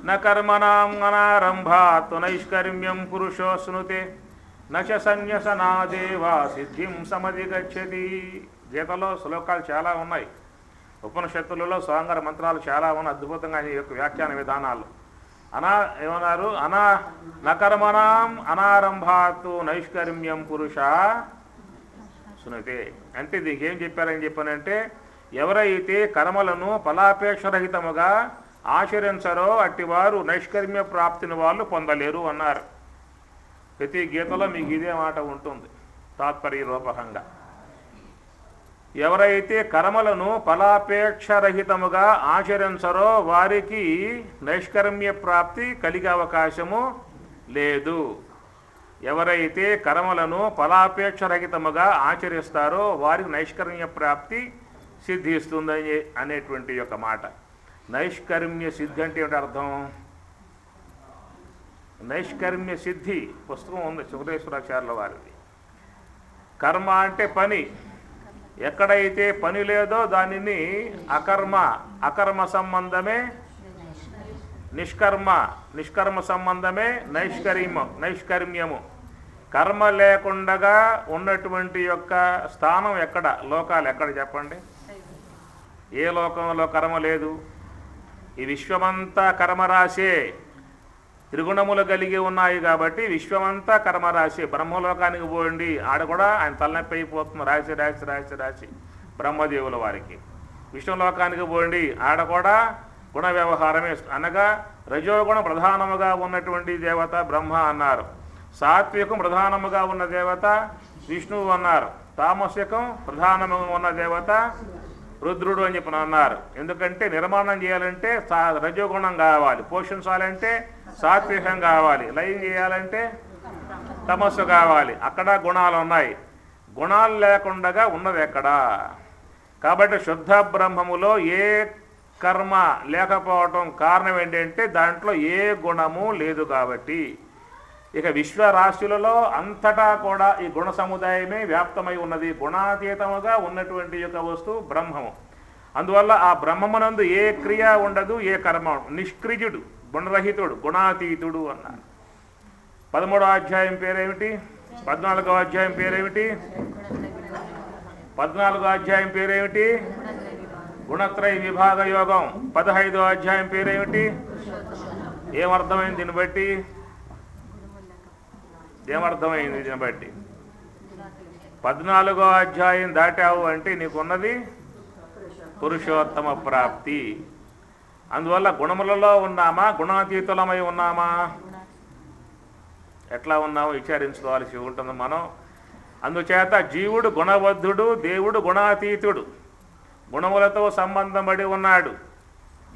న కర్మణాం అనారంభాత్ నైష్కర్మ్యం పురుషోస్నుతే నచ సన్యసనాదేవా సిద్ధిం సమధిగచ్చతి. గీతలో శ్లోకాలు చాలా ఉన్నాయి, ఉపనిషత్తులలో స్వాంగర మంత్రాలు చాలా ఉన్నాయి, అద్భుతంగా ఈ యొక్క వ్యాఖ్యాన విధానాలు. ఏమన్నారు? నకర్మణాం అనారంభాతు నైష్కర్మ్యం పురుష సునతే. అంటే దీనికి ఏం చెప్పారని చెప్పానంటే, ఎవరైతే కర్మలను ఫలాపేక్షరహితముగా ఆచరించరో అట్టివారు నైష్కర్మ్య ప్రాప్తిని వాళ్ళు పొందలేరు అన్నారు. ప్రతి గీతలో మీకు ఇదే మాట ఉంటుంది తాత్పర్య రూపకంగా. ఎవరైతే కర్మలను ఫలాపేక్షరహితముగా ఆచరించరో వారికి నైష్కర్మ్య ప్రాప్తి కలిగే అవకాశము లేదు. ఎవరైతే కర్మలను ఫలాపేక్షరహితముగా ఆచరిస్తారో వారికి నైష్కర్మ్య ప్రాప్తి సిద్ధిస్తుందని అనేటువంటి యొక్క మాట. నైష్కర్మ్య సిద్ధి అంటే ఏమిటి అర్థం? నైష్కర్మ్య సిద్ధి పుస్తకం ఉంది సుఖదేశ్వరాచార్యుల వారిది. కర్మ అంటే పని, ఎక్కడైతే పని లేదో దానిని అకర్మ సంబంధమే నిష్కర్మ సంబంధమే నైష్కర్మ్యము. కర్మ లేకుండా ఉన్నటువంటి యొక్క స్థానం ఎక్కడ? లోకాలు ఎక్కడ చెప్పండి? ఏ లోకంలో కర్మ లేదు? ఈ విశ్వమంతా కర్మరాశే, త్రిగుణములు కలిగి ఉన్నాయి కాబట్టి విశ్వమంతా కర్మరాశి. బ్రహ్మలోకానికి పోండి, ఆడ కూడా ఆయన తలనొప్పి అయిపోతుంది, రాసి రాసి రాసి రాసి బ్రహ్మదేవుల వారికి. విష్ణులోకానికి పోండి, ఆడ కూడా గుణ వ్యవహారమే, అనగా రజోగుణ ప్రధానముగా ఉన్నటువంటి దేవత బ్రహ్మ అన్నారు. సాత్వికం ప్రధానముగా ఉన్న దేవత విష్ణువు అన్నారు. తామసికం ప్రధానముగా ఉన్న దేవత రుద్రుడు అని చెప్పి అన్నారు. ఎందుకంటే నిర్మాణం చేయాలంటే రజోగుణం కావాలి, పోషించాలంటే సాత్వికం కావాలి, లయం చేయాలంటే తమస్సు కావాలి. అక్కడ గుణాలు ఉన్నాయి. గుణాలు లేకుండా ఉన్నది ఎక్కడా? కాబట్టి శుద్ధ బ్రహ్మములో ఏ కర్మ లేకపోవటం కారణం ఏంటంటే దాంట్లో ఏ గుణము లేదు కాబట్టి. ఇక విశ్వరాశులలో అంతటా కూడా ఈ గుణ సముదాయమే వ్యాప్తమై ఉన్నది. గుణాతీతముగా ఉన్నటువంటి యొక్క వస్తువు బ్రహ్మము. అందువల్ల ఆ బ్రహ్మమునందు ఏ క్రియ ఉండదు, ఏ కర్మ. నిష్క్రియుడు, గుణరహితుడు, గుణాతీతుడు అన్నారు. 13వ అధ్యాయం పేరేమిటి? 14వ అధ్యాయం పేరేమిటి? 14వ అధ్యాయం పేరేమిటి? గుణత్రయ విభాగ యోగం. 15వ అధ్యాయం పేరేమిటి? ఏమర్థమైంది దీన్ని బట్టి? ఏమర్థమైంది దీన్ని బట్టి? 14వ అధ్యాయం దాటావు అంటే నీకున్నది పురుషోత్తమ ప్రాప్తి. అందువల్ల గుణములలో ఉన్నామా, గుణాతీతులమై ఉన్నామా? ఎట్లా ఉన్నామో విచారించుకోవాల్సి ఉంటుంది మనం. అందుచేత జీవుడు గుణబద్ధుడు, దేవుడు గుణాతీతుడు. గుణములతో సంబంధం పడి ఉన్నాడు.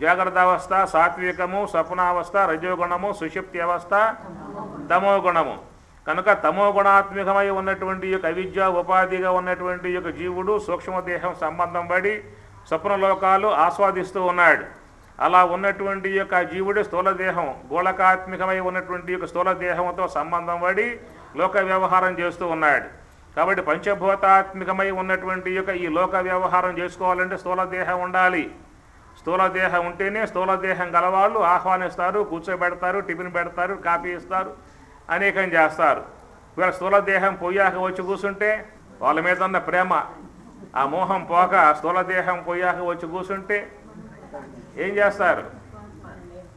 జాగ్రత్త అవస్థ సాత్వికము, స్వప్నావస్థ రజోగుణము, సుషుప్తి అవస్థ తమోగుణము. కనుక తమోగుణాత్మికమై ఉన్నటువంటి యొక్క అవిద్య ఉపాధిగా ఉన్నటువంటి యొక్క జీవుడు సూక్ష్మదేహం సంబంధం పడి స్వప్నలోకాలు ఆస్వాదిస్తూ ఉన్నాడు. అలా ఉన్నటువంటి యొక్క జీవుడు స్థూలదేహం గోళకాత్మికమై ఉన్నటువంటి యొక్క స్థూలదేహంతో సంబంధం పడి లోక వ్యవహారం చేస్తూ ఉన్నాడు. కాబట్టి పంచభూతాత్మికమై ఉన్నటువంటి యొక్క ఈ లోక వ్యవహారం చేసుకోవాలంటే స్థూలదేహం ఉండాలి. స్థూలదేహం ఉంటేనే స్థూలదేహం గలవాళ్ళు ఆహ్వానిస్తారు, కూర్చోబెడతారు, టిఫిన్ పెడతారు, కాఫీ ఇస్తారు, అనేకం చేస్తారు. వీళ్ళ స్థూలదేహం పోయాక వచ్చి కూర్చుంటే వాళ్ళ మీద ఉన్న ప్రేమ, ఆ మోహం పోక స్థూలదేహం పోయాక వచ్చి కూర్చుంటే ఏం చేస్తారు?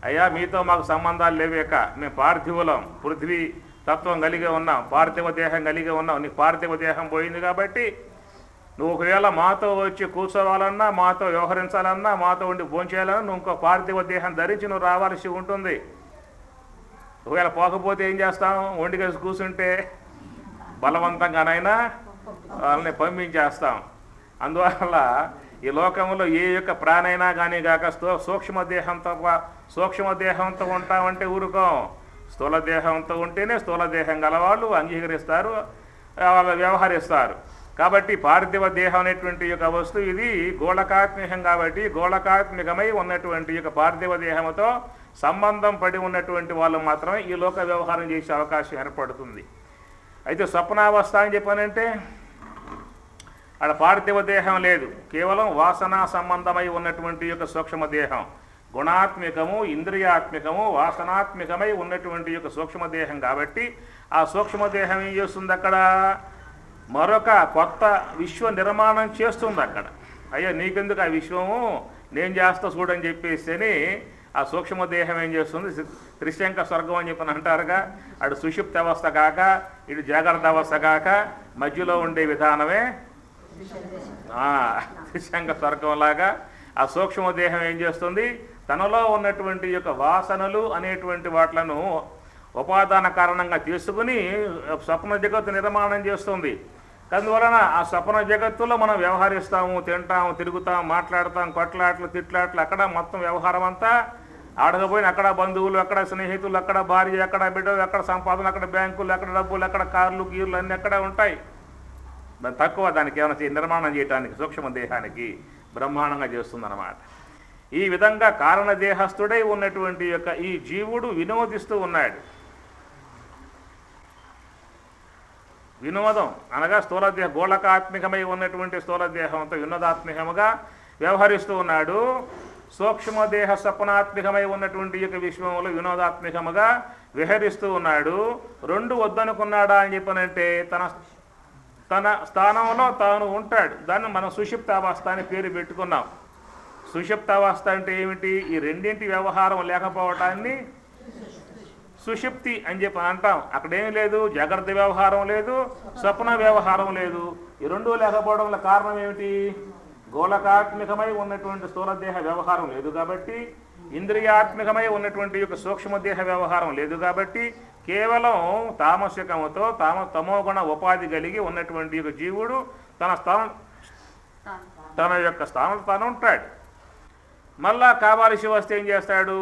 అయ్యా మీతో మాకు సంబంధాలు లేవేక, మేము పార్థివులం, పృథ్వీ తత్వం కలిగి ఉన్నాం, పార్థివ దేహం కలిగి ఉన్నాం. నీకు పార్థివ దేహం పోయింది కాబట్టి నువ్వు ఒకవేళ మాతో వచ్చి కూర్చోవాలన్నా, మాతో వ్యవహరించాలన్నా, మాతో ఉండి భోంచేయాలన్నా నువ్వు ఇంకో పార్థివ దేహం ధరించి నువ్వు రావాల్సి ఉంటుంది. ఒకవేళ పోకపోతే ఏం చేస్తాం? ఒంటికేసి కూర్చుంటే బలవంతంగానైనా వాళ్ళని పంపించేస్తాం. అందువల్ల ఈ లోకంలో ఏ యొక్క ప్రాణైనా కానీ కాక సూక్ష్మదేహంతో ఉంటామంటే ఊరుకోం. స్థూలదేహంతో ఉంటేనే స్థూలదేహం గలవాళ్ళు అంగీకరిస్తారు, వాళ్ళు వ్యవహరిస్తారు. కాబట్టి పార్థివ దేహం అనేటువంటి యొక్క వస్తువు ఇది గోళకాత్మికం కాబట్టి గోళకాత్మికమై ఉన్నటువంటి యొక్క పార్థివ దేహంతో సంబంధం పడి ఉన్నటువంటి వాళ్ళు మాత్రమే ఈ లోక వ్యవహారం చేసే అవకాశం ఏర్పడుతుంది. అయితే స్వప్నావస్థ అని చెప్పానంటే ఆడ పార్థివ దేహం లేదు, కేవలం వాసనా సంబంధమై ఉన్నటువంటి యొక్క సూక్ష్మదేహం. గుణాత్మికము, ఇంద్రియాత్మికము, వాసనాత్మికమై ఉన్నటువంటి యొక్క సూక్ష్మదేహం కాబట్టి ఆ సూక్ష్మదేహం ఏం చేస్తుంది అక్కడ? మరొక కొత్త విశ్వ నిర్మాణం చేస్తుంది అక్కడ. అయ్యా నీకెందుకు ఆ విశ్వము, నేను చేస్తా చూడని చెప్పేసి ఆ సూక్ష్మదేహం ఏం చేస్తుంది? త్రిశంక స్వర్గం అని చెప్పని అంటారుగా, అటు సుషుప్త అవస్థ కాక ఇటు జాగ్రత్త అవస్థ కాక మధ్యలో ఉండే విధానమే త్రిశంక స్వర్గంలాగా ఆ సూక్ష్మదేహం ఏం చేస్తుంది? తనలో ఉన్నటువంటి యొక్క వాసనలు అనేటువంటి వాట్లను ఉపాదాన కారణంగా తీసుకుని స్వప్న జగత్తు నిర్మాణం చేస్తుంది. అందువలన ఆ స్వప్న జగత్తులో మనం వ్యవహరిస్తాము, తింటాము, తిరుగుతాం, మాట్లాడతాం, కొట్లాట్లు, తిట్లాట్లు, అక్కడ మొత్తం వ్యవహారం అంతా ఆడకపోయిన అక్కడ బంధువులు, అక్కడ స్నేహితులు, అక్కడ భార్య, అక్కడ బిడ్డలు, అక్కడ సంపాదన, అక్కడ బ్యాంకులు, అక్కడ డబ్బులు, అక్కడ కార్లు గీర్లు అన్నీ అక్కడ ఉంటాయి. తక్కువ దానికి ఏమైనా నిర్మాణం చేయడానికి సూక్ష్మ దేహానికి బ్రహ్మాండంగా చేస్తుందన్నమాట. ఈ విధంగా కారణదేహస్థుడై ఉన్నటువంటి యొక్క ఈ జీవుడు వినోదిస్తూ ఉన్నాడు. వినోదం అనగా స్థూలదేహ గోళకాత్మికమై ఉన్నటువంటి స్థూలదేహంతో వినోదాత్మికముగా వ్యవహరిస్తూ ఉన్నాడు. సూక్ష్మదేహ స్వప్నాత్మికమై ఉన్నటువంటి యొక్క విశ్వంలో వినోదాత్మికముగా విహరిస్తూ ఉన్నాడు. రెండు వద్దనుకున్నాడా అని చెప్పనంటే తన స్థానంలో తాను ఉంటాడు. దాన్ని మనం సుషుప్తావస్థ అని పేరు పెట్టుకున్నాం. సుషుప్తావస్థ అంటే ఏమిటి? ఈ రెండింటి వ్యవహారం లేకపోవటాన్ని సుషుప్తి అని చెప్పి అంటాం. అక్కడేం లేదు, జాగ్రత్త వ్యవహారం లేదు, స్వప్న వ్యవహారం లేదు. ఈ రెండూ లేకపోవడంలో కారణం ఏమిటి? గోళకాత్మికమై ఉన్నటువంటి స్థూలదేహ వ్యవహారం లేదు కాబట్టి, ఇంద్రియాత్మికమై ఉన్నటువంటి యొక్క సూక్ష్మదేహ వ్యవహారం లేదు కాబట్టి, కేవలం తామసికముతో తమోగుణ ఉపాధి కలిగి ఉన్నటువంటి యొక్క జీవుడు తన యొక్క స్థానంలో తాను ఉంటాడు. మళ్ళా కావాల్సి వస్తే ఏం చేస్తాడు?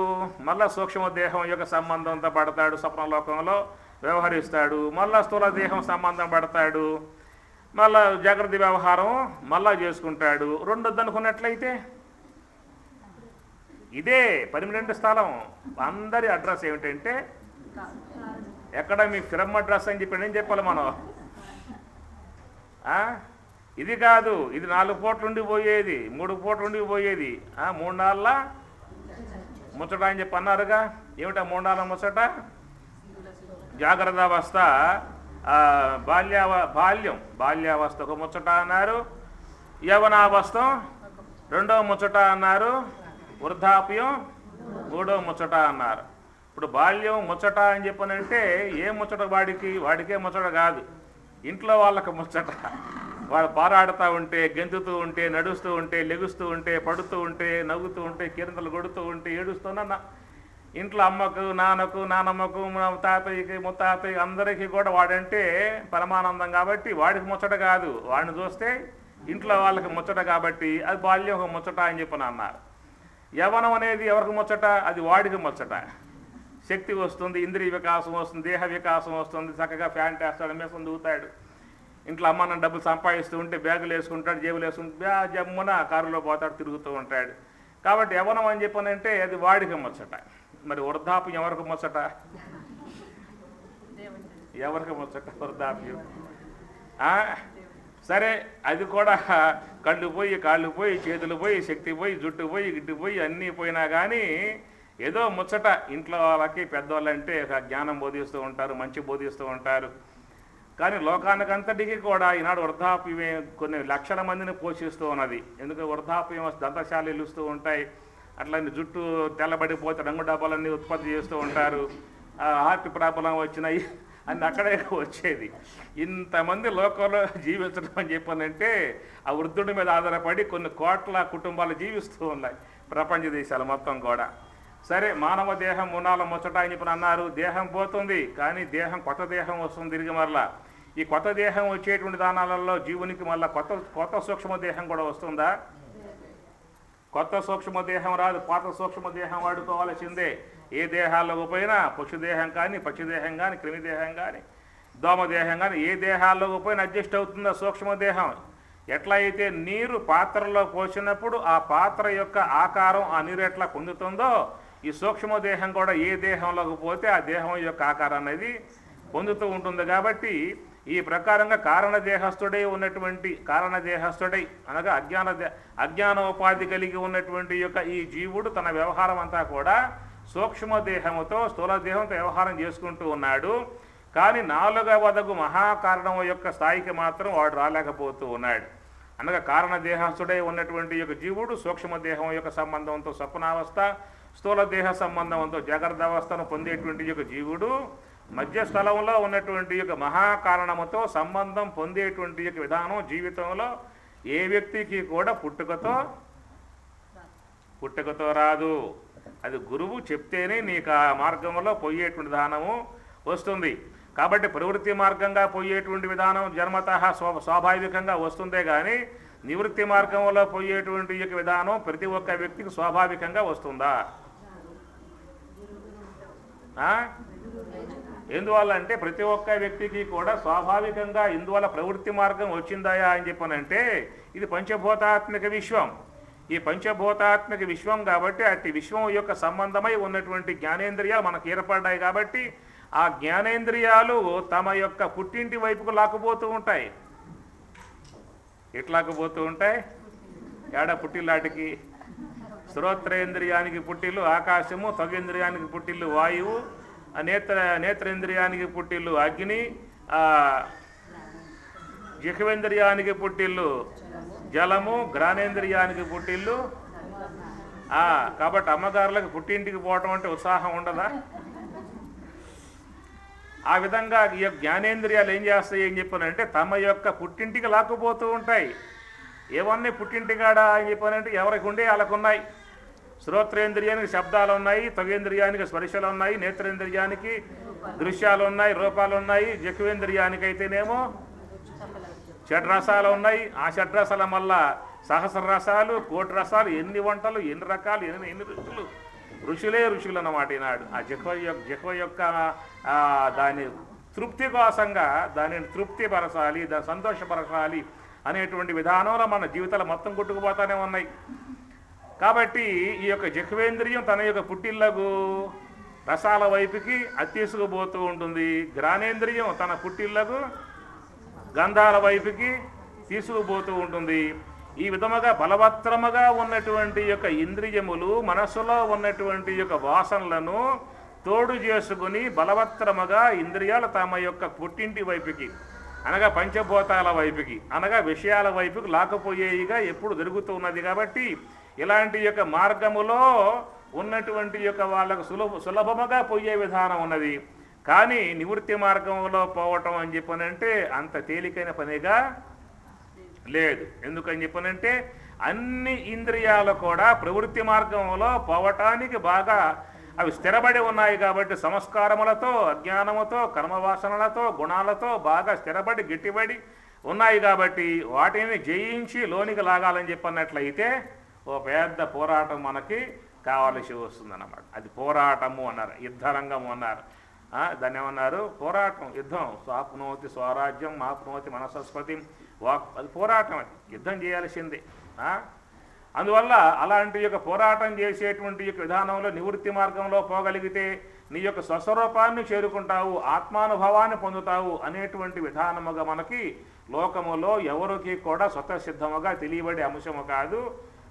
మళ్ళా సూక్ష్మదేహం యొక్క సంబంధంతో పడతాడు, స్వప్నలోకంలో వ్యవహరిస్తాడు. మళ్ళా స్థూలదేహం సంబంధం పడతాడు, మళ్ళా జాగ్రత్త వ్యవహారం మళ్ళా చేసుకుంటాడు. రెండు వద్దనుకున్నట్లయితే ఇదే పర్మనెంట్ స్థలం. అందరి అడ్రస్ ఏమిటంటే ఎక్కడ మీ ఫిరమ్ అడ్రస్ అని చెప్పి ఏం చెప్పాలి మనం? ఇది కాదు, ఇది 4 పూటలు ఉండిపోయేది, 3 పూటలు ఉండిపోయేది, 3 నాళ్ళ ముచ్చట అని చెప్పి అన్నారుగా. ఏమిటా 3 నాళ్ళ ముచ్చట? జాగ్రత్త అవస్థ, బాల్యావస్థ ఒక ముచ్చట అన్నారు, యవనావస్థ రెండవ ముచ్చట అన్నారు, వృద్ధాప్యం 3వ ముచ్చట అన్నారు. ఇప్పుడు బాల్యం ముచ్చట అని చెప్పనంటే ఏ ముచ్చట? వాడికే ముచ్చట కాదు, ఇంట్లో వాళ్ళకి ముచ్చట. వాడు పారాడుతూ ఉంటే, గెంతుతూ ఉంటే, నడుస్తూ ఉంటే, లెగుస్తూ ఉంటే, పడుతూ ఉంటే, నవ్వుతూ ఉంటే, కిరణాలు కొడుతూ ఉంటే, ఏడుస్తున్నా ఇంట్లో అమ్మకు, నాన్నకు, నానమ్మకు, తాతయ్యకి, ముత్తాతయ్య అందరికీ కూడా వాడంటే పరమానందం కాబట్టి వాడికి ముచ్చట కాదు. వాడిని చూస్తే ఇంట్లో వాళ్ళకి ముచ్చట కాబట్టి అది బాల్యం ఒక ముచ్చట అని చెప్పని అన్నారు. యవనం అనేది ఎవరికి ముచ్చట? అది వాడికి ముచ్చట. శక్తి వస్తుంది, ఇంద్రియ వికాసం వస్తుంది, దేహ వికాసం వస్తుంది, చక్కగా ప్యాంట్ వేస్తాడు, మేసం దూతాడు, ఇంట్లో అమ్మ నన్ను డబ్బులు సంపాదిస్తూ ఉంటే బ్యాగులు వేసుకుంటాడు, జేబులు వేసుకుంటే జమ్మున కారులో పోతాడు, తిరుగుతూ ఉంటాడు. కాబట్టి యవనం అని చెప్పనంటే అది వాడికి ముచ్చట. మరి వృద్ధాప్యం ఎవరికి ముచ్చట? ఎవరికి ముచ్చట వృద్ధాప్యం? సరే, అది కూడా కళ్ళు పోయి, కాళ్ళు పోయి, చేతులు పోయి, శక్తి పోయి, జుట్టు పోయి, గిడ్డు పోయి అన్నీ పోయినా కానీ ఏదో ముచ్చట. ఇంట్లో వాళ్ళకి పెద్దవాళ్ళంటే జ్ఞానం బోధిస్తూ ఉంటారు, మంచి బోధిస్తూ ఉంటారు. కానీ లోకానికంతటికీ కూడా ఈనాడు వృద్ధాప్యమే కొన్ని లక్షల మందిని పోషిస్తూ ఉన్నది. ఎందుకంటే వృద్ధాప్యం దంతశాలు ఇల్లుస్తూ ఉంటాయి, అట్లనే జుట్టు తెల్లబడిపోతే రంగు డబ్బాలన్నీ ఉత్పత్తి చేస్తూ ఉంటారు, హార్ట్ ప్రాబ్లం వచ్చినాయి అన్ని అక్కడే వచ్చేది. ఇంతమంది లోకంలో జీవించడం అని చెప్పానంటే ఆ వృద్ధుడి మీద ఆధారపడి కొన్ని కోట్ల కుటుంబాలు జీవిస్తూ ఉన్నాయి ప్రపంచ దేశాలు మొత్తం కూడా. సరే, మానవ దేహం మునాల ముచ్చట అని చెప్పి అన్నారు. దేహం పోతుంది, కానీ దేహం కొత్త దేహం వస్తుంది తిరిగి మరలా. ఈ కొత్త దేహం వచ్చేటువంటి దానాలలో జీవునికి మళ్ళీ కొత్త సూక్ష్మదేహం కూడా వస్తుందా? కొత్త సూక్ష్మదేహం రాదు, పాత సూక్ష్మదేహం వాడుకోవాల్సిందే. ఏ దేహాల్లోకి పోయినా పశుదేహం కానీ, పక్షిదేహం కానీ, క్రిమిదేహం కానీ, దోమదేహం కానీ, ఏ దేహాల్లోకి పోయినా అడ్జస్ట్ అవుతుందా సూక్ష్మదేహం? ఎట్లా అయితే నీరు పాత్రలో పోసినప్పుడు ఆ పాత్ర యొక్క ఆకారం ఆ నీరు ఎట్లా పొందుతుందో, ఈ సూక్ష్మదేహం కూడా ఏ దేహంలోకి పోతే ఆ దేహం యొక్క ఆకారం అనేది పొందుతూ ఉంటుంది. కాబట్టి ఈ ప్రకారంగా కారణదేహస్థుడై అనగా అజ్ఞానోపాధి కలిగి ఉన్నటువంటి యొక్క ఈ జీవుడు తన వ్యవహారం అంతా కూడా సూక్ష్మదేహముతో స్థూలదేహంతో వ్యవహారం చేసుకుంటూ ఉన్నాడు. కానీ 4వదగు మహాకారణం యొక్క స్థాయికి మాత్రం వాడు రాలేకపోతూ ఉన్నాడు. అనగా కారణదేహస్థుడై ఉన్నటువంటి యొక్క జీవుడు సూక్ష్మదేహం యొక్క సంబంధంతో స్వప్నావస్థ, స్థూలదేహ సంబంధంతో జాగ్రత్త అవస్థను పొందేటువంటి యొక్క జీవుడు మధ్య స్థలంలో ఉన్నటువంటి యొక్క మహాకారణముతో సంబంధం పొందేటువంటి యొక్క విధానం జీవితంలో ఏ వ్యక్తికి కూడా పుట్టుకతో రాదు. అది గురువు చెప్తేనే నీకు ఆ మార్గంలో పోయేటువంటి విధానము వస్తుంది. కాబట్టి ప్రవృత్తి మార్గంగా పోయేటువంటి విధానం జన్మతః స్వాభావికంగా వస్తుందే కానీ నివృత్తి మార్గంలో పోయేటువంటి యొక్క విధానం ప్రతి ఒక్క వ్యక్తికి స్వాభావికంగా వస్తుందా? ఎందువల్ల అంటే ప్రతి ఒక్క వ్యక్తికి కూడా స్వాభావికంగా ఇందువల్ల ప్రవృత్తి మార్గం వచ్చిందాయా అని చెప్పనంటే ఇది పంచభూతాత్మిక విశ్వం. ఈ పంచభూతాత్మిక విశ్వం కాబట్టి అట్టి విశ్వం యొక్క సంబంధమై ఉన్నటువంటి జ్ఞానేంద్రియాలు మనకు ఏర్పడ్డాయి. కాబట్టి ఆ జ్ఞానేంద్రియాలు తమ యొక్క పుట్టింటి వైపుకు లాక్కుపోతూ ఉంటాయి. ఎట్లాకపోతూ ఉంటాయి? ఏడ పుట్టిల్లాటికి శ్రోత్రేంద్రియానికి పుట్టిల్లు ఆకాశము, త్వగేంద్రియానికి పుట్టిల్లు వాయువు, నేత్రేంద్రియానికి పుట్టిల్లు అగ్ని, జిహ్వేంద్రియానికి పుట్టిల్లు జలము, ఘ్రాణేంద్రియానికి పుట్టిల్లు. కాబట్టి అమ్మగారులకు పుట్టింటికి పోవటం అంటే ఉత్సాహం ఉండదా? ఆ విధంగా ఈ జ్ఞానేంద్రియాలు ఏం చేస్తాయి అని చెప్పానంటే తమ యొక్క పుట్టింటికి లాక్కుపోతూ ఉంటాయి. ఏమన్నీ పుట్టింటికాడా అని చెప్పానంటే ఎవరికి ఉండే వాళ్ళకున్నాయి. శ్రోత్రేంద్రియానికి శబ్దాలు ఉన్నాయి, త్వగేంద్రియానికి స్పర్శలు ఉన్నాయి, నేత్రేంద్రియానికి దృశ్యాలు ఉన్నాయి, రూపాలు ఉన్నాయి, జిహ్వేంద్రియానికి అయితేనేమో షడ్రసాలు ఉన్నాయి. ఆ షడ్రసాల మళ్ళా సహస్ర రసాలు, కోటి రసాలు, ఎన్ని వంటలు, ఎన్ని రకాలు, ఎన్ని ఋషులు అన్నమాట ఈనాడు. ఆ జిహ్వ యొక్క దాని తృప్తి కోసంగా దానిని తృప్తిపరచాలి, దాన్ని సంతోషపరచాలి అనేటువంటి విధానంలో మన జీవితాలు మొత్తం కొట్టుకుపోతానే ఉన్నాయి. కాబట్టి ఈ యొక్క జిహ్వేంద్రియం తన యొక్క పుట్టిళ్లకు రసాల వైపుకి తీసుకుపోతూ ఉంటుంది. ఘ్రాణేంద్రియం తన పుట్టిళ్లకు గంధాల వైపుకి తీసుకుపోతూ ఉంటుంది. ఈ విధముగా బలవత్తరముగా ఉన్నటువంటి యొక్క ఇంద్రియములు మనస్సులో ఉన్నటువంటి యొక్క వాసనలను తోడు చేసుకుని బలవత్తరముగా ఇంద్రియాలు తమ యొక్క పుట్టింటి వైపుకి అనగా పంచభూతాల వైపుకి అనగా విషయాల వైపుకి లాకపోయేయిగా ఎప్పుడు జరుగుతున్నది. కాబట్టి ఇలాంటి యొక్క మార్గములో ఉన్నటువంటి యొక్క వాళ్ళకు సులభముగా పోయే విధానం ఉన్నది. కానీ నివృత్తి మార్గంలో పోవటం అని చెప్పనంటే అంత తేలికైన పనిగా లేదు. ఎందుకని చెప్పనంటే అన్ని ఇంద్రియాలు కూడా ప్రవృత్తి మార్గంలో పోవటానికి బాగా అవి స్థిరపడి ఉన్నాయి. కాబట్టి సంస్కారములతో, అజ్ఞానముతో, కర్మవాసనలతో, గుణాలతో బాగా స్థిరపడి గట్టిపడి ఉన్నాయి. కాబట్టి వాటిని జయించి లోనికి లాగాలని చెప్పన్నట్లయితే ఓ పెద్ద పోరాటం మనకి కావాల్సి వస్తుందన్నమాట. అది పోరాటము అన్నారు, యుద్ధరంగము అన్నారు. దాన్ని ఏమన్నారు? పోరాటం, యుద్ధం. స్వాప్నోతి స్వరాజ్యం మాప్నోతి మనసస్పతి వాక్, అది పోరాటం, అది యుద్ధం చేయాల్సిందే. అందువల్ల అలాంటి యొక్క పోరాటం చేసేటువంటి యొక్క విధానంలో నివృత్తి మార్గంలో పోగలిగితే నీ యొక్క స్వస్వరూపాన్ని చేరుకుంటావు, ఆత్మానుభవాన్ని పొందుతావు అనేటువంటి విధానముగా మనకి లోకములో ఎవరికి కూడా స్వతసిద్ధముగా తెలియబడే అంశము కాదు.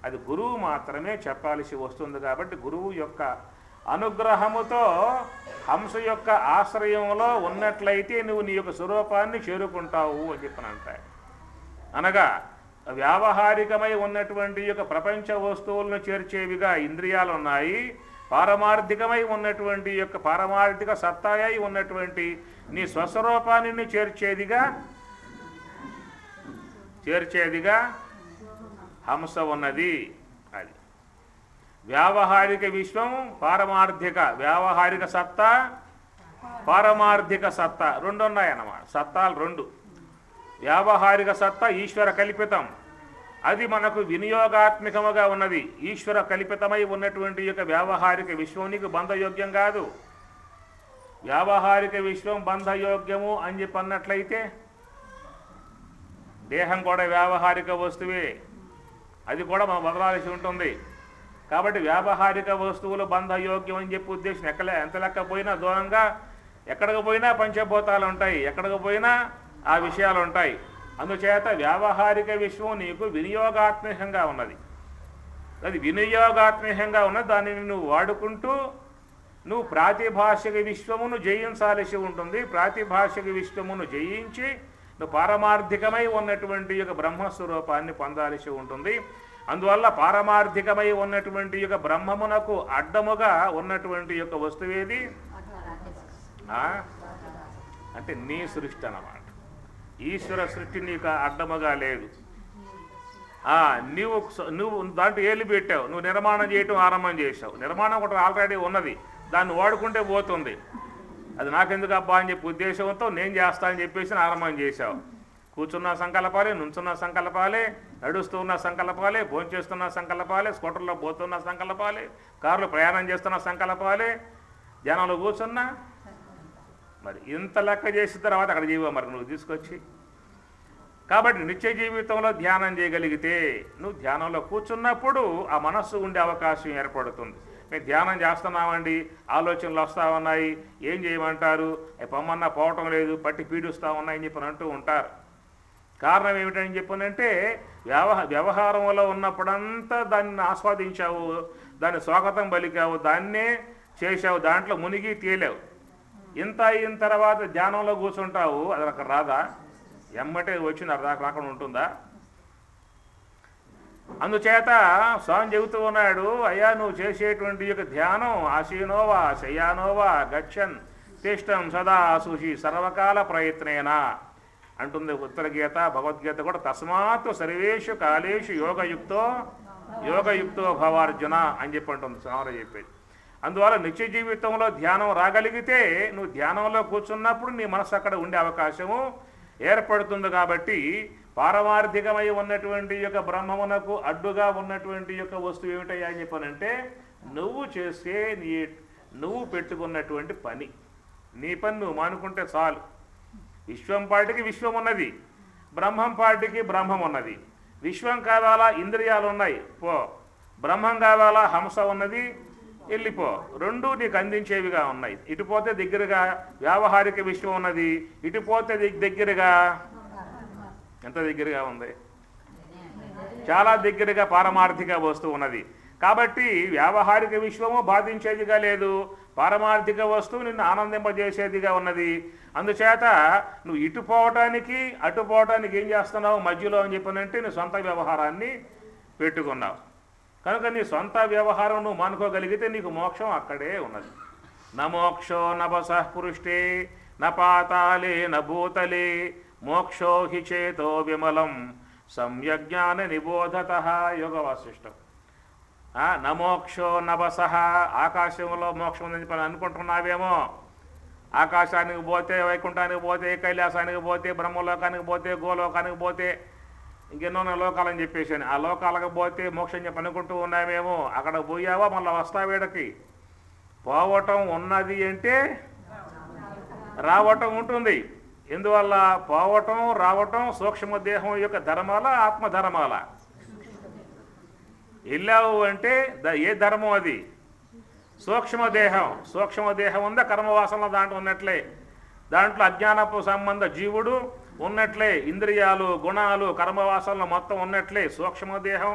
అది గురువు మాత్రమే చెప్పాల్సి వస్తుంది. కాబట్టి గురువు యొక్క అనుగ్రహముతో హంస యొక్క ఆశ్రయంలో ఉన్నట్లయితే నువ్వు నీ యొక్క స్వరూపాన్ని చేరుకుంటావు అని చెప్పనంటాయి. అనగా వ్యావహారికమై ఉన్నటువంటి యొక్క ప్రపంచ వస్తువులను చేర్చేవిగా ఇంద్రియాలు ఉన్నాయి. పారమార్థికమై ఉన్నటువంటి యొక్క పారమార్థిక సత్తాయి ఉన్నటువంటి నీ స్వస్వరూపాన్ని చేర్చేదిగా హంస ఉన్నది. అది వ్యావహారిక విశ్వం, పారమార్థిక వ్యావహారిక సత్తా, పారమార్థిక సత్తా రెండు ఉన్నాయన్నమాట. సత్తాలు రెండు. వ్యావహారిక సత్తా ఈశ్వర కల్పితం, అది మనకు వినియోగాత్మకముగా ఉన్నది. ఈశ్వర కల్పితమై ఉన్నటువంటి యొక్క వ్యావహారిక విశ్వం నీకు బంధయోగ్యం కాదు. వ్యావహారిక విశ్వం బంధయోగ్యము అని చెప్పన్నట్లయితే దేహం కూడా వ్యావహారిక వస్తువే, అది కూడా మనం వదలాల్సి ఉంటుంది. కాబట్టి వ్యావహారిక వస్తువులు బంధయోగ్యం అని చెప్పి ఉద్దేశం ఎంత లెక్క పోయినా దూరంగా ఎక్కడికి పోయినా పంచభూతాలు ఉంటాయి, ఎక్కడికి పోయినా ఆ విషయాలు ఉంటాయి. అందుచేత వ్యావహారిక విశ్వం నీకు వినియోగాత్మకంగా ఉన్నది. అది వినియోగాత్మకంగా ఉన్నది. దానిని నువ్వు వాడుకుంటూ నువ్వు ప్రాతిభాషిక విశ్వమును జయించాల్సి ఉంటుంది. ప్రాతిభాషిక విశ్వమును జయించి నువ్వు పారమార్థికమై ఉన్నటువంటి యొక్క బ్రహ్మస్వరూపాన్ని పొందాల్సి ఉంటుంది. అందువల్ల పారమార్థికమై ఉన్నటువంటి యొక్క బ్రహ్మమునకు అడ్డముగా ఉన్నటువంటి యొక్క వస్తువేది అంటే నీ సృష్టి అన్నమాట. ఈశ్వర సృష్టి నీకు అడ్డముగా లేదు. నువ్వు దాంట్లో ఏళ్ళు పెట్టావు, నువ్వు నిర్మాణం చేయటం ఆరంభం చేసావు. నిర్మాణం ఒకటి ఆల్రెడీ ఉన్నది, దాన్ని వాడుకుంటే పోతుంది. అది నాకెందుకు అబ్బా అని చెప్పి ఉద్దేశంతో నేను చేస్తా అని చెప్పేసి ఆరంభం చేశావు. కూర్చున్న సంకల్పాలే, నుంచున్న సంకల్పాలే, నడుస్తూ ఉన్న సంకల్పాలే, భోంచేస్తున్న సంకల్పాలే, స్కూటర్లో పోతున్న సంకల్పాలే, కారులో ప్రయాణం చేస్తున్న సంకల్పాలే, జనంలో కూర్చున్నా. మరి ఇంత లెక్క చేసిన తర్వాత అక్కడ జీవో మరి నువ్వు తీసుకొచ్చి. కాబట్టి నిత్య జీవితంలో ధ్యానం చేయగలిగితే నువ్వు ధ్యానంలో కూర్చున్నప్పుడు ఆ మనస్సు ఉండే అవకాశం ఏర్పడుతుంది. మేము ధ్యానం చేస్తున్నామండి, ఆలోచనలు వస్తూ ఉన్నాయి, ఏం చేయమంటారు, పొమ్మన్నా పోవటం లేదు, పట్టి పీడిస్తూ ఉన్నాయని చెప్పని అంటూ ఉంటారు. కారణం ఏమిటని చెప్పనంటే వ్యవహారంలో ఉన్నప్పుడంతా దాన్ని ఆస్వాదించావు, దాన్ని స్వాగతం పలికావు, దాన్నే చేశావు, దాంట్లో మునిగి తేలావు. ఇంత అయిన తర్వాత ధ్యానంలో కూర్చుంటావు, అది అక్కడ రాదా? ఎమ్మటే వచ్చింది అక్కడ రాకుండా ఉంటుందా? అందుచేత స్వామి చెబుతూ ఉన్నాడు, అయ్యా నువ్వు చేసేటువంటి యొక్క ధ్యానం ఆసీనోవా శయ్యానోవా గచ్చన్ తిష్టం సదా సుషి సర్వకాల ప్రయత్నేనా అంటుంది ఉత్తర గీత. భగవద్గీత కూడా తస్మాత్ సర్వేషు కాలేషు యోగయుక్తో భవార్జున అని చెప్పి అంటుంది స్వామి చెప్పేది. అందువల్ల నిత్య జీవితంలో ధ్యానం రాగలిగితే నువ్వు ధ్యానంలో కూర్చున్నప్పుడు నీ మనసు అక్కడ ఉండే అవకాశము ఏర్పడుతుంది. కాబట్టి పారమార్థికమై ఉన్నటువంటి యొక్క బ్రహ్మమునకు అడ్డుగా ఉన్నటువంటి యొక్క వస్తువు ఏమిటయ్యా అని చెప్పనంటే నువ్వు చేసే నువ్వు పెట్టుకున్నటువంటి పని. నీ పని నువ్వు మానుకుంటే చాలు. విశ్వం పాటికి విశ్వం ఉన్నది, బ్రహ్మం పాటికి బ్రహ్మం ఉన్నది. విశ్వం కావాలా ఇంద్రియాలు ఉన్నాయి పో, బ్రహ్మం కావాలా హంస ఉన్నది వెళ్ళిపో. రెండు నీకు అందించేవిగా ఉన్నాయి. ఇటుపోతే దగ్గరగా వ్యావహారిక విశ్వం ఉన్నది, ఇటుపోతే దగ్గరగా ఎంత దగ్గరగా ఉంది, చాలా దగ్గరగా పారమార్థిక వస్తువు ఉన్నది. కాబట్టి వ్యావహారిక విశ్వము బాధించేదిగా లేదు, పారమార్థిక వస్తువు నిన్ను ఆనందింపజేసేదిగా ఉన్నది. అందుచేత నువ్వు ఇటు పోవటానికి అటు పోవటానికి ఏం చేస్తున్నావు మధ్యలో అని చెప్పనంటే నీ సొంత వ్యవహారాన్ని పెట్టుకున్నావు. కనుక నీ సొంత వ్యవహారం నువ్వు మానుకోగలిగితే నీకు మోక్షం అక్కడే ఉన్నది. న మోక్షో నభసః పురుష్టే న పాతాళే న భూతలే మోక్షో హి చేతో విమలం సమ్యజ్ఞాన నిబోధతః యోగ వాసిష్టం. నమోక్షో నభసః ఆకాశంలో మోక్షం ఉందని చెప్పి అనుకుంటున్నావేమో. ఆకాశానికి పోతే, వైకుంఠానికి పోతే, కైలాసానికి పోతే, బ్రహ్మలోకానికి పోతే, గోలోకానికి పోతే, ఇంకెన్నో లోకాలని చెప్పేసి ఆ లోకాలకు పోతే మోక్షం చెప్పి అనుకుంటూ ఉన్నామేమో. అక్కడ పోయావా మళ్ళీ వస్తావేడకి. పోవటం ఉన్నది అంటే రావటం ఉంటుంది. ఎందువల్ల పోవటం రావటం సూక్ష్మదేహం యొక్క ధర్మాల ఆత్మధర్మాల. వెళ్ళావు అంటే ఏ ధర్మం అది? సూక్ష్మదేహం. సూక్ష్మదేహం ఉందా కర్మవాసనలో దాంట్లో ఉన్నట్లే, దాంట్లో అజ్ఞానపు సంబంధ జీవుడు ఉన్నట్లే, ఇంద్రియాలు గుణాలు కర్మవాసనలు మొత్తం ఉన్నట్లే. సూక్ష్మదేహం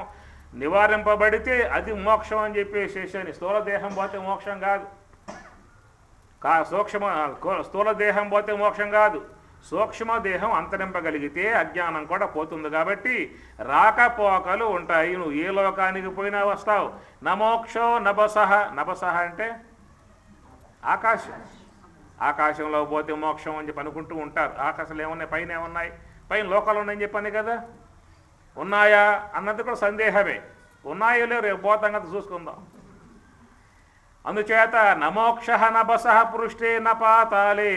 నివారింపబడితే అది మోక్షం అని చెప్పేసేసాని. స్థూలదేహం పోతే మోక్షం కాదు. స్థూలదేహం పోతే మోక్షం కాదు. సూక్ష్మదేహం అంతరింపగలిగితే అజ్ఞానం కూడా పోతుంది. కాబట్టి రాకపోకలు ఉంటాయి. నువ్వు ఏ లోకానికి పోయినా వస్తావు. నమోక్షో నభసః. నభసః అంటే ఆకాశం. ఆకాశంలో పోతే మోక్షం అని చెప్పి అనుకుంటూ ఉంటారు. ఆకాశంలో ఏమున్నాయి, పైన ఏమున్నాయి, పైన లోకాలు ఉన్నాయని చెప్పాను కదా. ఉన్నాయా అన్నది కూడా సందేహమే. ఉన్నాయో లేవు రేపు పోతాం కదా చూసుకుందాం. అందుచేత నమోక్ష నభసః పృష్ఠే నపాతాలే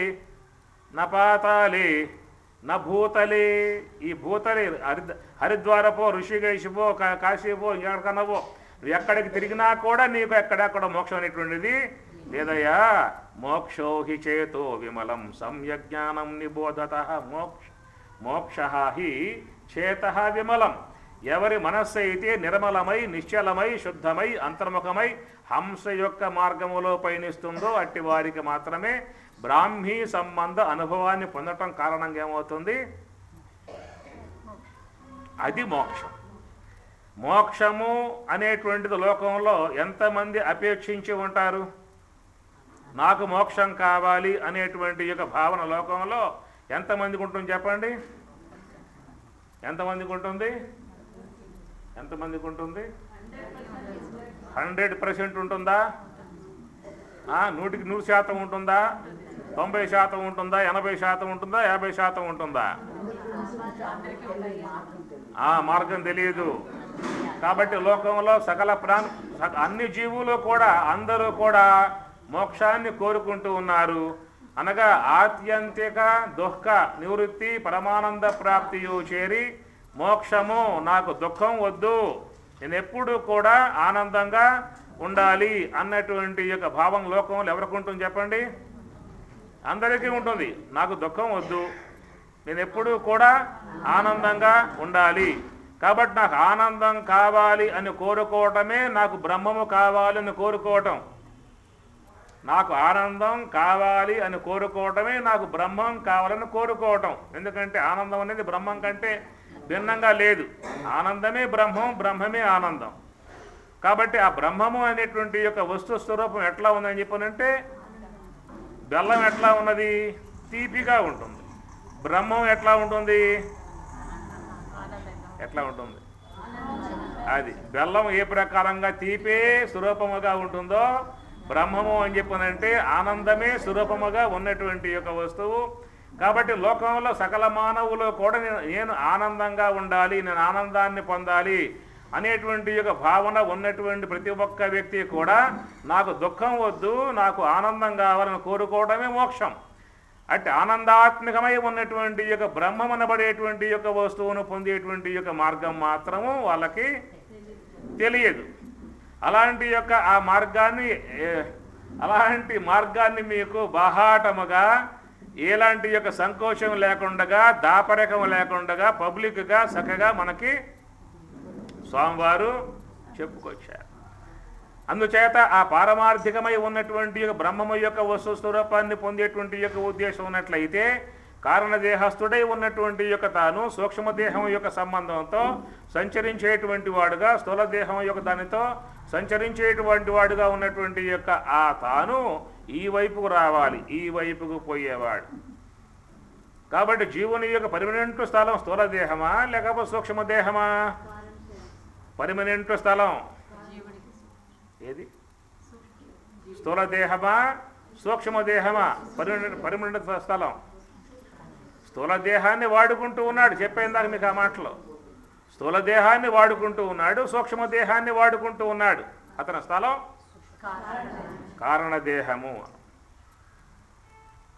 నపాతాలే నభూతలే. ఈ భూతలే హరిద్వార పో, ఋషికేశ్ పో, కాశీ పో, ఎక్కడికన్నా పో, నువ్వు ఎక్కడికి తిరిగినా కూడా నీకు ఎక్కడెక్కడ మోక్షం అనేటువంటిది లేదయ్యా. మోక్షో హి చేతో విమలం సమ్యజ్ఞానం నిబోధతః. మోక్ష హి చేత విమలం. ఎవరి మనస్సు అయితే నిర్మలమై నిశ్చలమై శుద్ధమై అంతర్ముఖమై హంస యొక్క మార్గములో పయనిస్తుందో అట్టి వారికి మాత్రమే బ్రాహ్మీ సంబంధ అనుభవాన్ని పొందటం కారణంగా ఏమవుతుంది? అది మోక్షం. మోక్షము అనేటువంటిది లోకంలో ఎంతమంది అపేక్షించి ఉంటారు? నాకు మోక్షం కావాలి అనేటువంటి యొక్క భావన లోకంలో ఎంతమందికి ఉంటుంది చెప్పండి? ఎంతమందికి ఉంటుంది? ఎంతమందికి ఉంటుంది? 100% ఉంటుందా? 100కి 100% ఉంటుందా? 90% ఉంటుందా? 80% ఉంటుందా? 50% ఉంటుందా? మార్గం తెలియదు. కాబట్టి లోకంలో సకల అన్ని జీవులు కూడా అందరూ కూడా మోక్షాన్ని కోరుకుంటూ ఉన్నారు. అనగా ఆత్యంతిక దుఃఖ నివృత్తి పరమానంద ప్రాప్తియు చేరి మోక్షము, నాకు దుఃఖం వద్దు, నేను ఎప్పుడూ కూడా ఆనందంగా ఉండాలి అన్నటువంటి యొక్క భావం లోకంలో ఎవరికి ఉంటుంది చెప్పండి? అందరికీ ఉంటుంది. నాకు దుఃఖం వద్దు, నేను ఎప్పుడూ కూడా ఆనందంగా ఉండాలి. కాబట్టి నాకు ఆనందం కావాలి అని కోరుకోవటమే నాకు బ్రహ్మము కావాలని కోరుకోవటం. నాకు ఆనందం కావాలి అని కోరుకోవటమే నాకు బ్రహ్మం కావాలని కోరుకోవటం. ఎందుకంటే ఆనందం అనేది బ్రహ్మం కంటే భిన్నంగా లేదు. ఆనందమే బ్రహ్మం, బ్రహ్మమే ఆనందం. కాబట్టి ఆ బ్రహ్మము అనేటువంటి యొక్క వస్తు స్వరూపం ఎట్లా ఉందని చెప్పనంటే, బెల్లం ఎట్లా ఉన్నది? తీపిగా ఉంటుంది. బ్రహ్మం ఎట్లా ఉంటుంది? ఎట్లా ఉంటుంది? అది బెల్లం ఏ ప్రకారంగా తీపే స్వరూపముగా ఉంటుందో, బ్రహ్మము అని చెప్పనంటే ఆనందమే స్వరూపముగా ఉన్నటువంటి యొక్క వస్తువు. కాబట్టి లోకంలో సకల మానవులు కూడా నేను ఆనందంగా ఉండాలి, నేను ఆనందాన్ని పొందాలి అనేటువంటి యొక్క భావన ఉన్నటువంటి ప్రతి ఒక్క వ్యక్తి కూడా నాకు దుఃఖం వద్దు, నాకు ఆనందం కావాలని కోరుకోవడమే మోక్షం. అంటే ఆనందాత్మకమై ఉన్నటువంటి యొక్క బ్రహ్మమనబడేటువంటి యొక్క వస్తువును పొందేటువంటి యొక్క మార్గం మాత్రము వాళ్ళకి తెలియదు. అలాంటి యొక్క అలాంటి మార్గాన్ని మీకు బాహాటముగా ఎలాంటి యొక్క సంకోచం లేకుండా, దాపరికం లేకుండా పబ్లిక్గా చక్కగా మనకి స్వామివారు చెప్పుకొచ్చారు. అందుచేత ఆ పారమార్థికమై ఉన్నటువంటి యొక్క బ్రహ్మము యొక్క వస్తు స్వరూపాన్ని పొందేటువంటి యొక్క ఉద్దేశం ఉన్నట్లయితే, కారణదేహస్థుడై ఉన్నటువంటి యొక్క తాను సూక్ష్మదేహం యొక్క సంబంధంతో సంచరించేటువంటి వాడుగా, స్థూలదేహం యొక్క దానితో సంచరించేటువంటి వాడుగా ఉన్నటువంటి యొక్క ఆ తాను ఈ వైపుకు రావాలి, ఈ వైపుకు పోయేవాడు. కాబట్టి జీవుని యొక్క పర్మనెంట్ స్థలం స్థూలదేహమా లేకపోతే సూక్ష్మదేహమా? పర్మనెంట్ స్థలం ఏది? స్థూలదేహమా సూక్ష్మదేహమా? పర్మనెంట్ స్థలం. స్థూలదేహాన్ని వాడుకుంటూ ఉన్నాడు, చెప్పేందాక మీకు ఆ మాటలో. స్థూలదేహాన్ని వాడుకుంటూ ఉన్నాడు, సూక్ష్మదేహాన్ని వాడుకుంటూ ఉన్నాడు. అతని స్థలం కారణదేహము.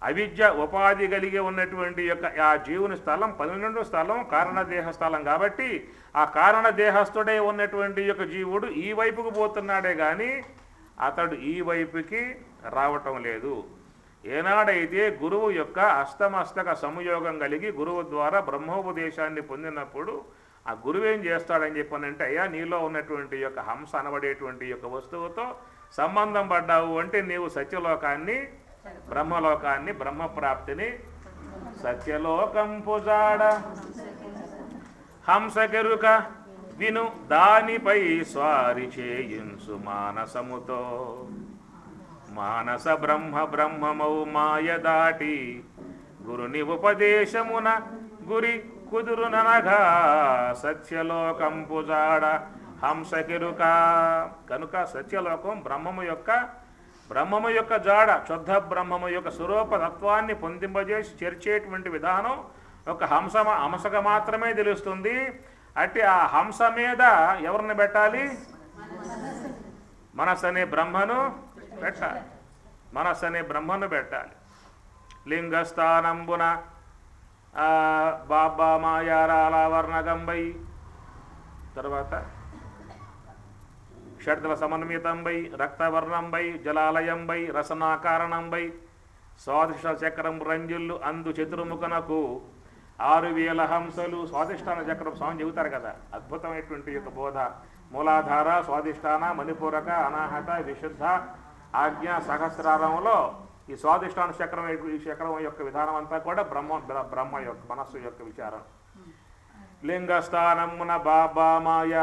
అవిద్య ఉపాధి కలిగి ఉన్నటువంటి యొక్క ఆ జీవుని స్థలం 12 స్థలం కారణదేహ స్థలం. కాబట్టి ఆ కారణదేహస్థుడై ఉన్నటువంటి యొక్క జీవుడు ఈ వైపుకు పోతున్నాడే కానీ అతడు ఈ వైపుకి రావటం లేదు. ఏనాడైతే గురువు యొక్క అష్టమస్తక సంయోగం కలిగి గురువు ద్వారా బ్రహ్మోపదేశాన్ని పొందినప్పుడు ఆ గురువు ఏం చేస్తాడని చెప్పనంటే, అయ్యా నీలో ఉన్నటువంటి యొక్క హంస అనబడేటువంటి యొక్క వస్తువుతో సంబంధం పడ్డావు అంటే నీవు సత్యలోకాన్ని, బ్రహ్మలోకాన్ని, బ్రహ్మప్రాప్తిని, సత్యలోకంపు జాడ హంసకెరుక విను దానిపై స్వారి చేయించు మానసముతో, మానస బ్రహ్మ బ్రహ్మమౌ మాయ దాటి గురుని ఉపదేశమున గురి కుదురుననగా సత్యలోకంపు జాడ హంసకెరుక. కనుక సత్యలోకం బ్రహ్మము యొక్క జాడ, శుద్ధ బ్రహ్మము యొక్క స్వరూపతత్వాన్ని పొందింపజేసి చేర్చేటువంటి విధానం ఒక హంసకు మాత్రమే తెలుస్తుంది. అట్టి ఆ హంస మీద ఎవరిని పెట్టాలి? మనస్సు అనే బ్రహ్మను పెట్టాలి. మనస్సు అనే బ్రహ్మను పెట్టాలి. లింగస్థానంబున బాబా మాయారాల వర్ణగంబై, తర్వాత షడ్దల సమన్వితంబై రక్తవర్ణంబై జలాలయంబై రసనాకారణంబై స్వాదిష్ట చక్రం రంజుళ్ళు అందు చతుర్ముఖనకు 6000 హంసలు. స్వాదిష్టాన చక్రం స్వామి చెబుతారు కదా, అద్భుతమైనటువంటి యొక్క బోధ. మూలాధార, స్వాధిష్టాన, మణిపూరక, అనాహత, విశుద్ధ, ఆజ్ఞ, సహస్రారంలో ఈ స్వాధిష్టాన చక్రం, ఈ చక్రం యొక్క విధానం అంతా కూడా బ్రహ్మ యొక్క మనస్సు యొక్క విచారం. లింగస్థానమున బాబామాయ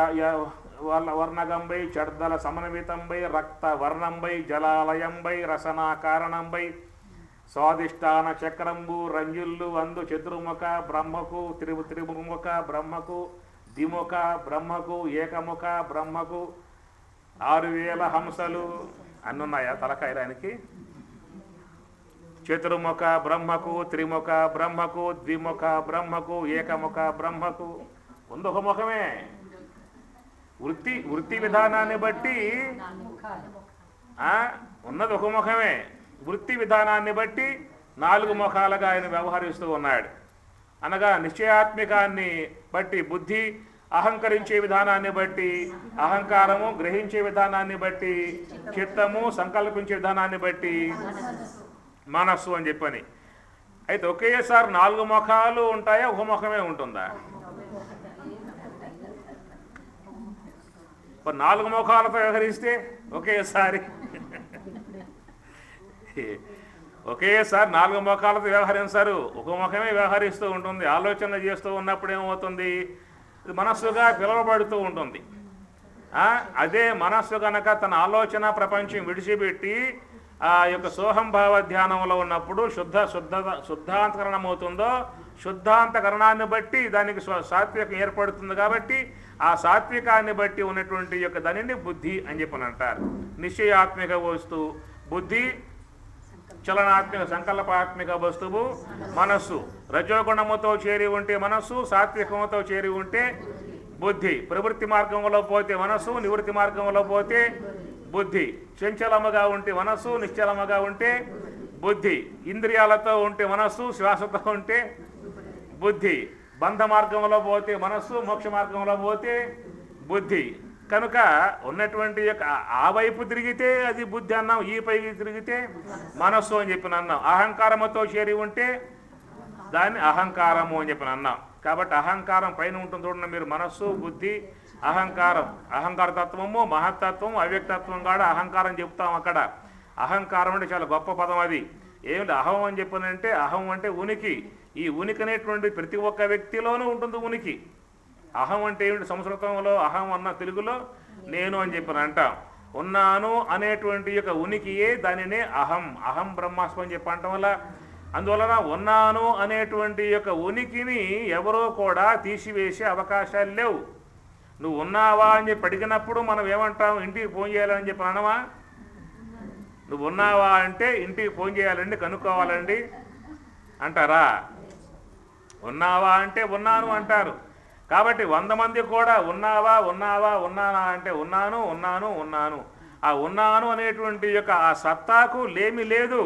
వర్ణగంబై చర్దల సమన్వితంబై రక్త వర్ణంబై జలాలయంబై రసనా కారణంబై స్వాధిష్టాన చక్రంబు రంజుల్లు అందు చతుర్ముఖ బ్రహ్మకు త్రిముఖ బ్రహ్మకు ద్విముఖ బ్రహ్మకు ఏకముఖ బ్రహ్మకు 6000 హంసలు అన్నున్నాయా తలకాయరానికి? చతుర్ముఖ బ్రహ్మకు త్రిముఖ బ్రహ్మకు ద్విముఖ బ్రహ్మకు ఏకముఖ బ్రహ్మకు ఉంది ఒక ముఖమే. వృత్తి విధానాన్ని బట్టి ఉన్నది ఒక ముఖమే. వృత్తి విధానాన్ని బట్టి 4 ముఖాలుగా ఆయన వ్యవహరిస్తూ ఉన్నాడు. అనగా నిశ్చయాత్మికాన్ని బట్టి బుద్ధి, అహంకరించే విధానాన్ని బట్టి అహంకారము, గ్రహించే విధానాన్ని బట్టి చిత్తము, సంకల్పించే విధానాన్ని బట్టి మనస్సు అని చెప్పని. అయితే ఒకేసారి 4 ముఖాలు ఉంటాయా, ఒక ముఖమే ఉంటుందా? 4 ముఖాలతో వ్యవహరిస్తే ఒకేసారి 4 ముఖాలతో వ్యవహరించారు, ఒక ముఖమే వ్యవహరిస్తూ ఉంటుంది. ఆలోచన చేస్తూ ఉన్నప్పుడు ఏమవుతుంది? మనస్సుగా పిలువబడుతూ ఉంటుంది. అదే మనస్సు కనుక తన ఆలోచన ప్రపంచం విడిచిపెట్టి ఆ యొక్క సోహంభావ ధ్యానంలో ఉన్నప్పుడు శుద్ధాంతకరణం అవుతుందో, శుద్ధాంతకరణాన్ని బట్టి దానికి సాత్వికం ఏర్పడుతుంది. కాబట్టి ఆ సాత్వికాన్ని బట్టి ఉన్నటువంటి యొక్క దానిని బుద్ధి అని చెప్పని అంటారు. నిశ్చయాత్మిక వస్తువు బుద్ధి, చలనాత్మిక సంకల్పాత్మిక వస్తువు మనస్సు. రజోగుణముతో చేరి ఉంటే మనస్సు, సాత్వికముతో చేరి ఉంటే బుద్ధి. ప్రవృత్తి మార్గంలో పోతే మనస్సు, నివృత్తి మార్గంలో పోతే బుద్ధి. చంచలముగా ఉంటే మనస్సు, నిశ్చలముగా ఉంటే బుద్ధి. ఇంద్రియాలతో ఉంటే మనస్సు, శ్వాసతో ఉంటే బుద్ధి. బంధ మార్గంలో పోతే మనస్సు, మోక్ష మార్గంలో పోతే బుద్ధి. కనుక ఉన్నటువంటి యొక్క ఆ వైపు తిరిగితే అది బుద్ధి అన్నాం, ఈ పైకి తిరిగితే మనస్సు అని చెప్పిన అన్నాం. అహంకారముతో చేరి ఉంటే దాన్ని అహంకారము అని చెప్పిన అన్నాం. కాబట్టి అహంకారం పైన ఉంటుంది చూడండి మీరు, మనస్సు, బుద్ధి, అహంకారం. అహంకారతత్వము, మహత్తత్వము, అవ్యక్తత్వం కూడా అహంకారం చెప్తాం అక్కడ. అహంకారం అంటే చాలా గొప్ప పదం. అది ఏమిటి అహం అని చెప్పనంటే, అహం అంటే ఉనికి. ఈ ఉనికి అనేటువంటి ప్రతి ఒక్క వ్యక్తిలోనూ ఉంటుంది ఉనికి. అహం అంటే ఏమిటి? సంస్కృతంలో అహం అన్న, తెలుగులో నేను అని చెప్పని అంటాం. ఉన్నాను అనేటువంటి యొక్క ఉనికియే దానినే అహం. అహం బ్రహ్మాస్మి అని చెప్పి అంటాం వల్ల, అందువలన ఉన్నాను అనేటువంటి యొక్క ఉనికిని ఎవరో కూడా తీసివేసే అవకాశాలు లేవు. నువ్వు ఉన్నావా అని చెప్పి అడిగినప్పుడు మనం ఏమంటాం? ఇంటికి ఫోన్ చేయాలని చెప్పి అనవా? నువ్వు ఉన్నావా అంటే ఇంటికి ఫోన్ చేయాలండి, కనుక్కోవాలండి అంటారా? ఉన్నావా అంటే ఉన్నాను అంటారు. కాబట్టి 100 మంది కూడా ఉన్నావా ఉన్నావా ఉన్నానా అంటే ఉన్నాను ఉన్నాను ఉన్నాను. ఆ ఉన్నాను అనేటువంటి యొక్క ఆ సత్తాకు లేమి లేదు.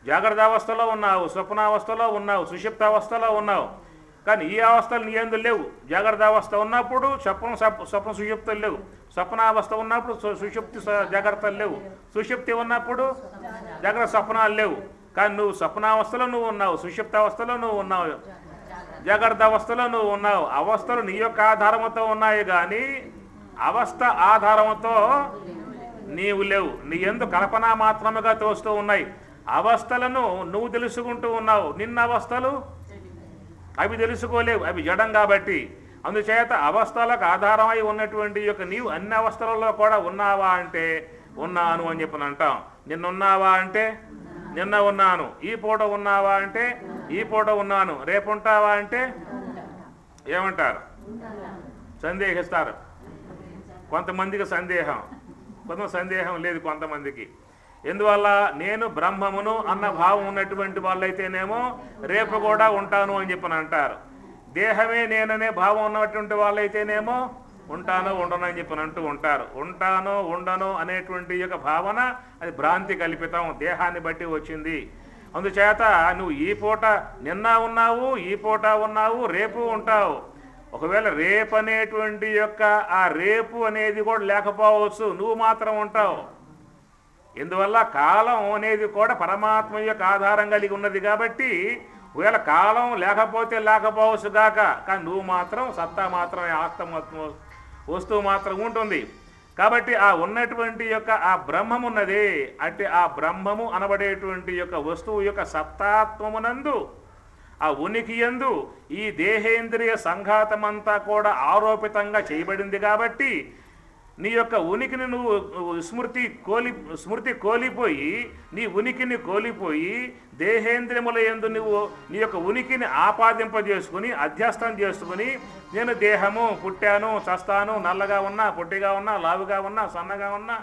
జాగ్రత్త అవస్థలో ఉన్నావు, స్వప్నావస్థలో ఉన్నావు, సుషిప్తావస్థలో ఉన్నావు. కానీ ఈ అవస్థలు నీ యందు లేవు. జాగ్రత్త అవస్థ ఉన్నప్పుడు స్వప్న సుషుప్తులు లేవు. స్వప్నావస్థ ఉన్నప్పుడు సుషుప్తి జాగ్రత్తలు లేవు. సుషుప్తి ఉన్నప్పుడు జాగ్రత్త స్వప్నాలు లేవు. కానీ నువ్వు స్వప్నావస్థలో నువ్వు ఉన్నావు, సుషుప్తావస్థలో నువ్వు ఉన్నావు, జాగ్రత్త అవస్థలో నువ్వు ఉన్నావు. అవస్థలు నీ యొక్క ఆధారంతో ఉన్నాయి కానీ అవస్థ ఆధారంతో నీవు లేవు. నీ యందు కల్పన మాత్రముగా తోస్తూ ఉన్నాయి. అవస్థలను నువ్వు తెలుసుకుంటూ ఉన్నావు, నిన్న అవస్థలు అవి తెలుసుకోలేవు, అవి జడం కాబట్టి. అందుచేత అవస్థలకు ఆధారమై ఉన్నటువంటి యొక్క నీవు అన్ని అవస్థలలో కూడా ఉన్నావా అంటే ఉన్నాను అని చెప్పని అంటాం. నిన్నున్నావా అంటే నిన్న ఉన్నాను. ఈ పూట ఉన్నావా అంటే ఈ పూట ఉన్నాను. రేపు ఉంటావా అంటే ఏమంటారు? సందేహిస్తారు. కొంతమందికి సందేహం, సందేహం లేదు కొంతమందికి. ఎందువల్ల? నేను బ్రహ్మమును అన్న భావం ఉన్నటువంటి వాళ్ళైతేనేమో రేపు కూడా ఉంటాను అని చెప్పని అంటారు. దేహమే నేననే భావం ఉన్నటువంటి వాళ్ళైతేనేమో ఉంటాను ఉండను అని చెప్పని అంటూ ఉంటారు. ఉంటాను ఉండను అనేటువంటి యొక్క భావన అది భ్రాంతి కల్పితం, దేహాన్ని బట్టి వచ్చింది. అందుచేత నువ్వు ఈ పూట నిన్న ఉన్నావు, ఈ పూట ఉన్నావు, రేపు ఉంటావు. ఒకవేళ రేపు అనేటువంటి యొక్క ఆ రేపు అనేది కూడా లేకపోవచ్చు, నువ్వు మాత్రం ఉంటావు. ఎందువల్ల? కాలం అనేది కూడా పరమాత్మ యొక్క ఆధారం కలిగి ఉన్నది కాబట్టి ఒకవేళ కాలం లేకపోతే లేకపోవచ్చు గాక, కానీ నువ్వు మాత్రం సత్తా మాత్రమే, ఆత్మ వస్తువు మాత్రం ఉంటుంది. కాబట్టి ఆ ఉన్నటువంటి యొక్క ఆ బ్రహ్మము ఉన్నదే, అంటే ఆ బ్రహ్మము అనబడేటువంటి యొక్క వస్తువు యొక్క సత్తాత్వమునందు, ఆ ఉనికి యందు ఈ దేహేంద్రియ సంఘాతమంతా కూడా ఆరోపితంగా చేయబడింది. కాబట్టి నీ యొక్క ఉనికిని నువ్వు స్మృతి కోల్పోయి, నీ ఉనికిని కోల్పోయి దేహేంద్రియముల యందు నువ్వు నీ యొక్క ఉనికిని ఆపాదింపజేసుకుని అధ్యస్థం చేసుకుని, నేను దేహము, పుట్టాను, చస్తాను, నల్లగా ఉన్నా, పొట్టిగా ఉన్నా, లావుగా ఉన్నా, సన్నగా ఉన్నా,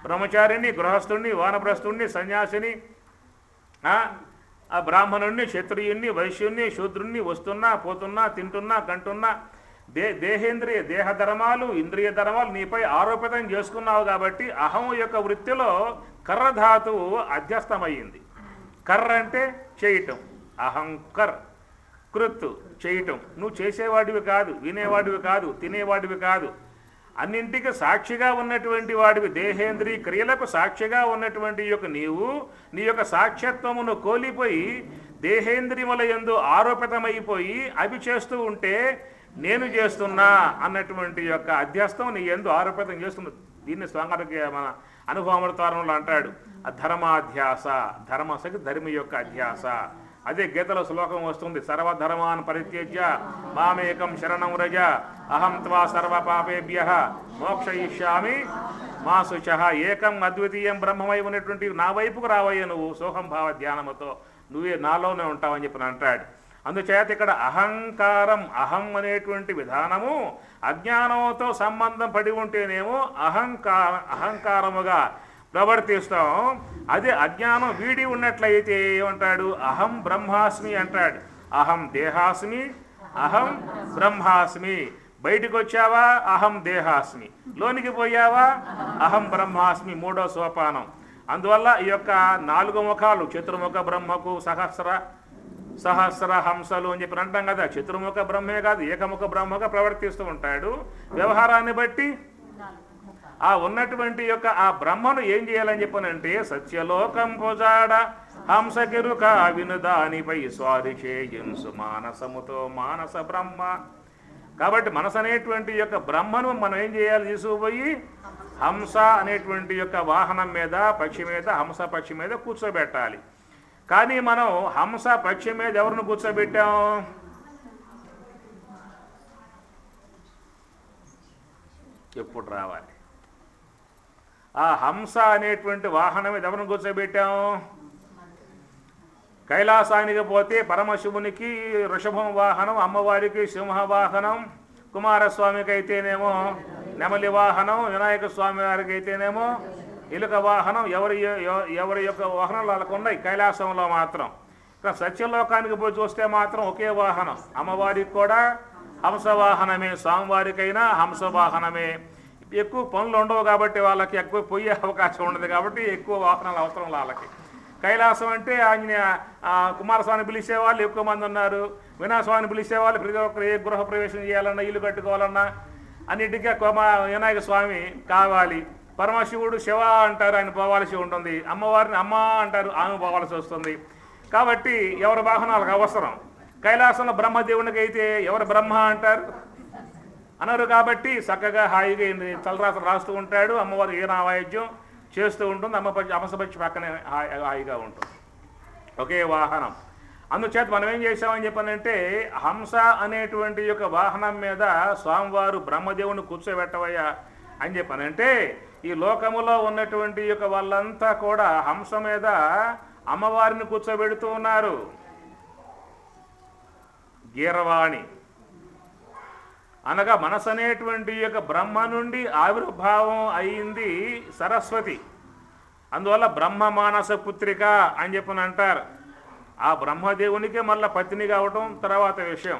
బ్రహ్మచారిని, గృహస్థుణ్ణి, వానప్రస్థుణ్ణి, సన్యాసిని, ఆ బ్రాహ్మణుణ్ణి, క్షత్రియుణ్ణి, వైశ్యుణ్ణి, శూద్రుణ్ణి, వస్తున్నా, పోతున్నా, తింటున్నా, కంటున్నా, దేహ ధర్మాలు, ఇంద్రియ ధర్మాలు నీపై ఆరోపితం చేసుకున్నావు. కాబట్టి అహం యొక్క వృత్తిలో కర్రధాతువు అధ్యస్థమయ్యింది. కర్ర అంటే చేయటం, అహంకర్, కృత్తు చేయటం. నువ్వు చేసేవాడివి కాదు, వినేవాడివి కాదు, తినేవాడివి కాదు, అన్నింటికి సాక్షిగా ఉన్నటువంటి వాడివి. దేహేంద్రియ క్రియలకు సాక్షిగా ఉన్నటువంటి యొక్క నీవు నీ యొక్క సాక్ష్యత్వమును కోల్పోయి దేహేంద్రియముల యందు ఆరోపితమైపోయి అవి చేస్తూ ఉంటే, నేను చేస్తున్నా అన్నటువంటి యొక్క అధ్యస్థం నీ యందు ఆరోపితం చేస్తుంది. దీన్ని స్వాంగ మన అనుభవామృతారంలో అంటాడు, ధర్మాధ్యాస, ధర్మసకి ధర్మి యొక్క అధ్యాస. అదే గీతలో శ్లోకం వస్తుంది, సర్వధర్మాన్ పరిత్యజ్య మామేకం శరణం రజ అహం త్వా సర్వ పాపేభ్యః మోక్షయిష్యామి మా శుచః. ఏకం అద్వితీయం బ్రహ్మమై ఉన్నటువంటి నా వైపుకు రావయ్య నువ్వు సోహం భావ ధ్యానముతో, నువ్వే నాలోనే ఉంటావని చెప్పి అంటాడు. అందుచేత ఇక్కడ అహంకారం, అహం అనేటువంటి విధానము అజ్ఞానంతో సంబంధం పడి ఉంటేనేమో అహంకారముగా ప్రవర్తిస్తాం. అదే అజ్ఞానం వీడి ఉన్నట్లయితే ఏమంటాడు, అహం బ్రహ్మాస్మి అంటాడు. అహం దేహాస్మి, అహం బ్రహ్మాస్మి. బయటికి వచ్చావా, అహం దేహాస్మి. లోనికి పోయావా, అహం బ్రహ్మాస్మి. మూడో సోపానం. అందువల్ల ఈ యొక్క 4 ముఖాలు, చతుర్ముఖ బ్రహ్మకు సహస్ర హంసలు అని చెప్పి అంటాం కదా. చతుర్ముఖ బ్రహ్మే కాదు, ఏకముఖ బ్రహ్మగా ప్రవర్తిస్తూ ఉంటాడు. వ్యవహారాన్ని బట్టి ఆ ఉన్నటువంటి యొక్క ఆ బ్రహ్మను ఏం చేయాలని చెప్పనంటే, సత్యలోకం పొజాడ హంసకిరుక వినుదానిపై స్వారి చేయున్సు మానసముతో మానస బ్రహ్మ. కాబట్టి మనసు అనేటువంటి యొక్క బ్రహ్మను మనం ఏం చేయాలి, తీసుకుపోయి హంస అనేటువంటి యొక్క వాహనం మీద, పక్షి మీద, హంస పక్షి మీద కూర్చోబెట్టాలి. కానీ మనం హంస పక్షి మీద ఎవరిని కూర్చోబెట్టాం, ఎప్పుడు రావాలి? ఆ హంస అనేటువంటి వాహనం మీద ఎవరిని కూర్చోబెట్టాం? కైలాసానికి పోతే పరమశివునికి వృషభం వాహనం, అమ్మవారికి సింహ వాహనం, కుమారస్వామికి అయితేనేమో నెమలి వాహనం, వినాయక స్వామి వారికి అయితేనేమో ఎలుక వాహనం. ఎవరి యొక్క వాహనాలు వాళ్ళకు ఉన్నాయి కైలాసంలో మాత్రం. ఇక్కడ సత్యలోకానికి పోయి చూస్తే మాత్రం ఒకే వాహనం. అమ్మవారికి కూడా హంస వాహనమే, స్వామివారికైనా హంస వాహనమే. ఎక్కువ పనులు ఉండవు కాబట్టి వాళ్ళకి ఎక్కువ పోయే అవకాశం ఉండదు కాబట్టి ఎక్కువ వాహనాలు అవసరం వాళ్ళకి. కైలాసం అంటే ఆంజనేయ కుమారస్వామిని పిలిచేవాళ్ళు ఎక్కువ మంది ఉన్నారు, వినాయకస్వామిని పిలిచేవాళ్ళు ప్రతి ఒక్కరు ఏ గృహ ప్రవేశం చేయాలన్నా, ఇల్లు కట్టుకోవాలన్నా అన్నిటికీ వినాయక స్వామి కావాలి. పరమశివుడు శివ అంటారు, ఆయన పోవాల్సి ఉంటుంది. అమ్మవారిని అమ్మ అంటారు, ఆమె పోవాల్సి వస్తుంది. కాబట్టి ఎవరి వాహనాలకు అవసరం. కైలాసంలో బ్రహ్మదేవునికి అయితే ఎవరు బ్రహ్మ అంటారు అనరు. కాబట్టి చక్కగా హాయిగా తలరాత్రి రాస్తూ ఉంటాడు, అమ్మవారు ఏ నావాయిద్యం చేస్తూ ఉంటుంది, అమసపక్షి పక్కనే హాయిగా ఉంటుంది, ఒకే వాహనం. అందుచేత మనం ఏం చేసామని చెప్పనంటే, హంస అనేటువంటి యొక్క వాహనం మీద స్వామివారు బ్రహ్మదేవుని కూర్చోబెట్టవయ్యా అని చెప్పనంటే, ఈ లోకములో ఉన్నటువంటి యొక్క వాళ్ళంతా కూడా హంస మీద అమ్మవారిని కూర్చోబెడుతూ ఉన్నారు. గీరవాణి అనగా మనసు అనేటువంటి యొక్క బ్రహ్మ నుండి ఆవిర్భావం అయింది సరస్వతి. అందువల్ల బ్రహ్మ మానస పుత్రిక అని చెప్పని అంటారు. ఆ బ్రహ్మదేవునికి మళ్ళీ పత్ని కావటం తర్వాత విషయం.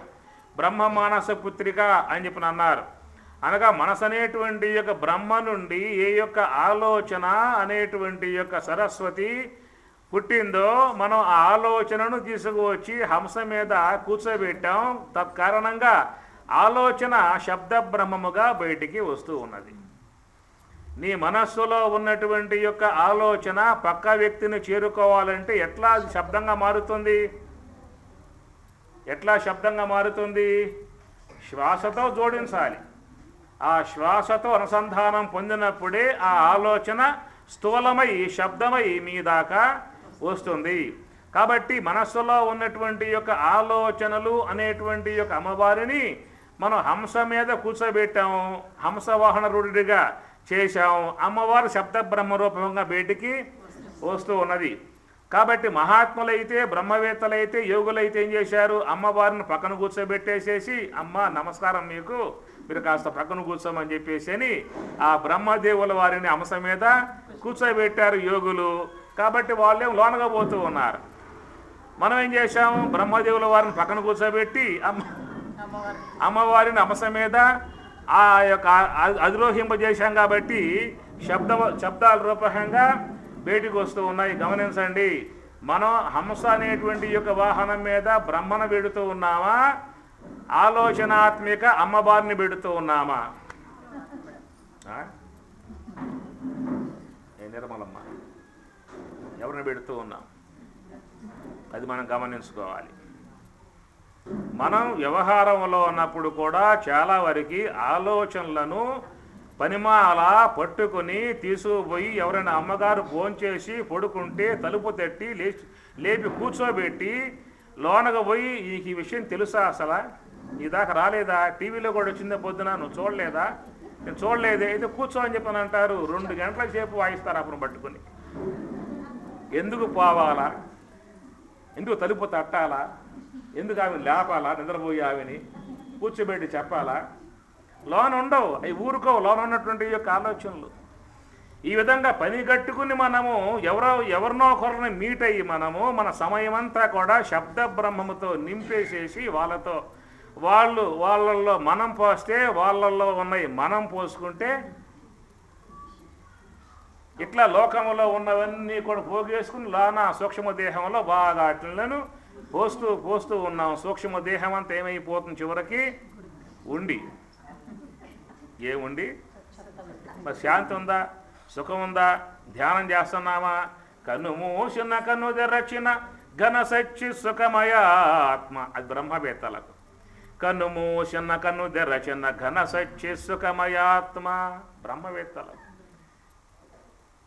బ్రహ్మ మానస పుత్రిక అని చెప్పని అన్నారు. అనగా మనసు అనేటువంటి యొక్క బ్రహ్మ నుండి ఏ యొక్క ఆలోచన అనేటువంటి యొక్క సరస్వతి పుట్టిందో, మనం ఆ ఆలోచనను తీసుకువచ్చి హంస మీద కూర్చోబెట్టాం. తత్కారణంగా ఆలోచన శబ్ద బ్రహ్మముగా బయటికి వస్తూ ఉన్నది. నీ మనస్సులో ఉన్నటువంటి యొక్క ఆలోచన పక్క వ్యక్తిని చేరుకోవాలంటే ఎట్లా శబ్దంగా మారుతుంది? ఎట్లా శబ్దంగా మారుతుంది? శ్వాసతో జోడించాలి. ఆ శ్వాసతో అనుసంధానం పొందినప్పుడే ఆ ఆలోచన స్థూలమై శబ్దమై మీ దాకా వస్తుంది. కాబట్టి మనస్సులో ఉన్నటువంటి యొక్క ఆలోచనలు అనేటువంటి యొక్క అమ్మవారిని మనం హంస మీద కూర్చోబెట్టాము, హంసవాహన రూఢిగా చేశాము. అమ్మవారు శబ్ద బ్రహ్మరూపంగా బయటికి వస్తూ ఉన్నది. కాబట్టి మహాత్ములైతే, బ్రహ్మవేత్తలైతే, యోగులైతే ఏం చేశారు? అమ్మవారిని పక్కన కూర్చోబెట్టేసేసి, అమ్మ నమస్కారం మీకు, మీరు కాస్త పక్కన కూర్చోమని చెప్పేసి అని ఆ బ్రహ్మదేవుల వారిని హంస మీద కూర్చోబెట్టారు యోగులు. కాబట్టి వాళ్ళేం లోనగా పోతూ ఉన్నారు. మనం ఏం చేశాము? బ్రహ్మదేవుల వారిని పక్కన కూర్చోబెట్టి అమ్మవారిని హంస మీద ఆ యొక్క అధిరోహింపజేశాం. కాబట్టి శబ్దాల రూపంగా బయటికి వస్తూ ఉన్నాయి. గమనించండి, మనం హంస అనేటువంటి యొక్క వాహనం మీద బ్రహ్మను పెడుతూ ఉన్నామా, ఆలోచనాత్మిక అమ్మవారిని పెడుతూ ఉన్నామా? నిర్మలమ్మ ఎవరిని పెడుతూ ఉన్నాం? అది మనం గమనించుకోవాలి. మనం వ్యవహారంలో ఉన్నప్పుడు కూడా చాలా వరకు ఆలోచనలను పనిమాల పట్టుకుని తీసుకుపోయి ఎవరైనా అమ్మగారు భోంచేసి పడుకుంటే తలుపు తట్టి లేపి కూర్చోబెట్టి లోనగా పోయి ఈ విషయం తెలుసా, అసలు నీ దాకా రాలేదా, టీవీలో కూడా వచ్చిందే పొద్దున, నువ్వు చూడలేదా? నేను చూడలేదే, అయితే కూర్చో అని చెప్పని అంటారు. 2 గంటల సేపు వాయిస్తారు అప్పుడు పట్టుకుని. ఎందుకు పోవాలా? ఎందుకు తలుపు తట్టాలా? ఎందుకు ఆమెను లేపాలా? నిద్రపోయి ఆమెని కూర్చోబెట్టి చెప్పాలా? లోన ఉండవు, అవి ఊరుకో లోన ఉన్నటువంటి యొక్క ఆలోచనలు. ఈ విధంగా పని కట్టుకుని మనము ఎవరినో ఒకరిని మీట్ అయ్యి మనము మన సమయమంతా కూడా శబ్ద బ్రహ్మముతో నింపేసేసి వాళ్ళల్లో మనం పోస్తే వాళ్ళల్లో ఉన్నాయి మనం పోసుకుంటే ఇట్లా లోకంలో ఉన్నవన్నీ కూడా పోగేసుకుని లోన సూక్ష్మదేహంలో బాగా అట్లను పోస్తూ ఉన్నాం. సూక్ష్మదేహం అంతా ఏమైపోతుంది చివరికి? ఏముండి మరి శాంతి ఉందా, సుఖం ఉందా? ధ్యానం చేస్తున్నామా? కన్ను మూసిన కన్ను తెరచిన ఘన సచ్చి సుఖమయ ఆత్మ. అది బ్రహ్మవేత్తలకు. కన్ను మూసిన కన్ను తెరచిన ఘన సచ్చి సుఖమయాత్మ బ్రహ్మవేత్తలకు.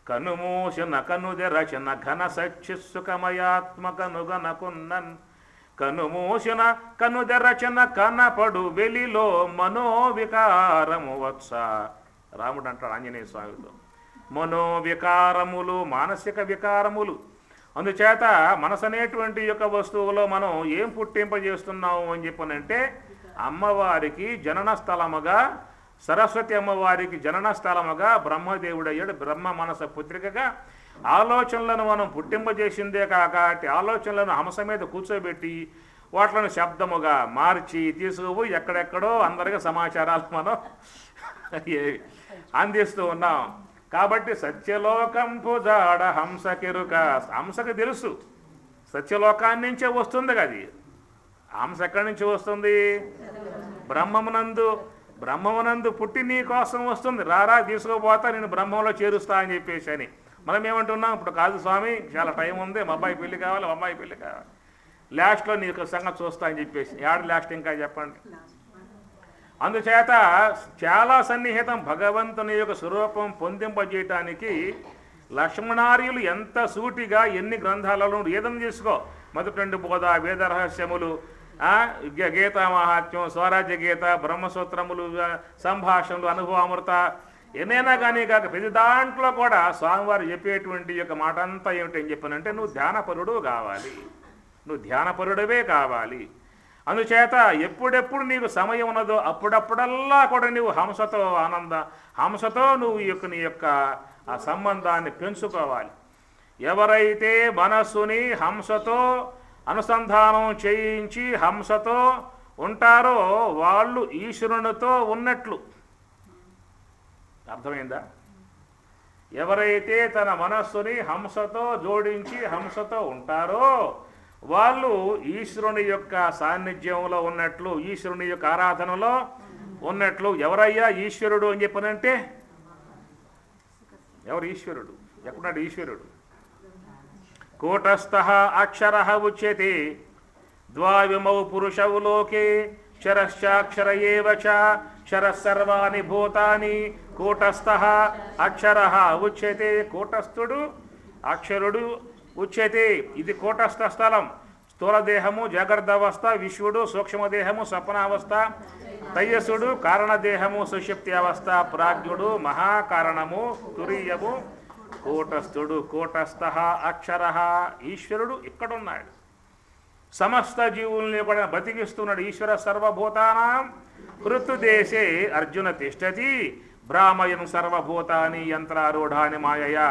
కన్ను మూసిన కన్ను తెరచిన ఘన సచ్చి సుఖమయాత్మ కనుగనకున్నన్. కన్ను మూసిన కన్ను తెరచిన కనపడు వెలిలో మనోవికారము వత్స. రాముడు అంటాడు ఆంజనేయ స్వామితో, మనోవికారములు మానసిక వికారములు. అందుచేత మనసు అనేటువంటి యొక్క వస్తువులో మనం ఏం పుట్టింపజేస్తున్నాము అని చెప్పనంటే, అమ్మవారికి జనన స్థలముగా, సరస్వతి అమ్మవారికి జనన స్థలముగా బ్రహ్మదేవుడయ్యాడు. బ్రహ్మ మనస పుత్రికగా ఆలోచనలను మనం పుట్టింపజేసిందే కాక ఆలోచనలను హంస మీద కూర్చోబెట్టి వాటిలను శబ్దముగా మార్చి తీసుకుపోయి ఎక్కడెక్కడో అందరికీ సమాచారాలు మనం అందిస్తూ ఉన్నాం. కాబట్టి సత్యలోకంపు జాడ హంసకెరుక. హంసకి తెలుసు సత్యలోకాన్ని నుంచే వస్తుంది. అది హంస ఎక్కడి నుంచి వస్తుంది? బ్రహ్మమునందు పుట్టి నీ కోసం వస్తుంది. రారా తీసుకుపోతా, నేను బ్రహ్మంలో చేరుస్తా అని చెప్పేసి అని. మనం ఏమంటున్నాం? ఇప్పుడు కాదు స్వామి, చాలా టైం ఉంది, మా అబ్బాయి పెళ్లి కావాలి, మా అమ్మాయి పెళ్లి కావాలి, లాస్ట్లో నీకు సంగతి చూస్తా అని చెప్పేసి. యాడ్ లాస్ట్ ఇంకా చెప్పండి. అందుచేత చాలా సన్నిహితం భగవంతుని యొక్క స్వరూపం పొందింపజేయటానికి లక్ష్మణార్యులు ఎంత సూటిగా ఎన్ని గ్రంథాలలో ఏదైనా తీసుకో, మొదటి 2 బోధ, వేద రహస్యములు, గీతా మహాత్మ్యం, స్వరాజ్య గీత, బ్రహ్మసూత్రములు, సంభాషణలు, అనుభవామృత, ఎన్నైనా కానీ కాక ప్రతి దాంట్లో కూడా స్వామివారు చెప్పేటువంటి యొక్క మాట అంతా ఏమిటని చెప్పానంటే, నువ్వు ధ్యానపరుడవే కావాలి. అందుచేత ఎప్పుడెప్పుడు నీకు సమయం ఉన్నదో అప్పుడప్పుడల్లా కూడా నువ్వు హంసతో నువ్వు నీ యొక్క ఆ సంబంధాన్ని పెంచుకోవాలి. ఎవరైతే మనస్సుని హంసతో అనుసంధానం చేయించి హంసతో ఉంటారో వాళ్ళు ఈశ్వరునితో ఉన్నట్లు. అర్థమైందా? ఎవరైతే తన మనస్సుని హంసతో జోడించి హంసతో ఉంటారో వాళ్ళు ఈశ్వరుని యొక్క సాన్నిధ్యంలో ఉన్నట్లు, ఈశ్వరుని యొక్క ఆరాధనలో ఉన్నట్లు. ఎవరయ్యా ఈశ్వరుడు అని చెప్పనంటే, ఎవరు ఈశ్వరుడు? ఎక్కడున్నాడు ఈశ్వరుడు? కూటస్థ అక్షర ఉచ్యతే ద్వావిమౌ పురుషవు లోకే క్షరశ్చాక్షర ఏవ చ క్షరః సర్వాణి భూతాని కూటస్థః అక్షరః ఉచ్యతే. కూటస్థుడు అక్షరుడు ఉచ్యతే. ఇది కూటస్థ స్థలం. స్థూలదేహము జాగ్రత్త అవస్థ, విశ్వడు సూక్ష్మదేహము స్వప్నావస్థ, తైజసుడు కారణదేహము సుషుప్తి అవస్థ, ప్రాజ్ఞుడు మహాకారణము తురీయము కూటస్థుడు. కూటస్థః అక్షరః. ఈశ్వరుడు ఇక్కడున్నాడు. సమస్త జీవుల్ని కూడా బతికిస్తున్నాడు. ఈశ్వర సర్వభూతానాం హృతుదేశే అర్జున తిష్టతి భ్రామయన్ సర్వభూతాని యంత్రారూఢాని మాయయా.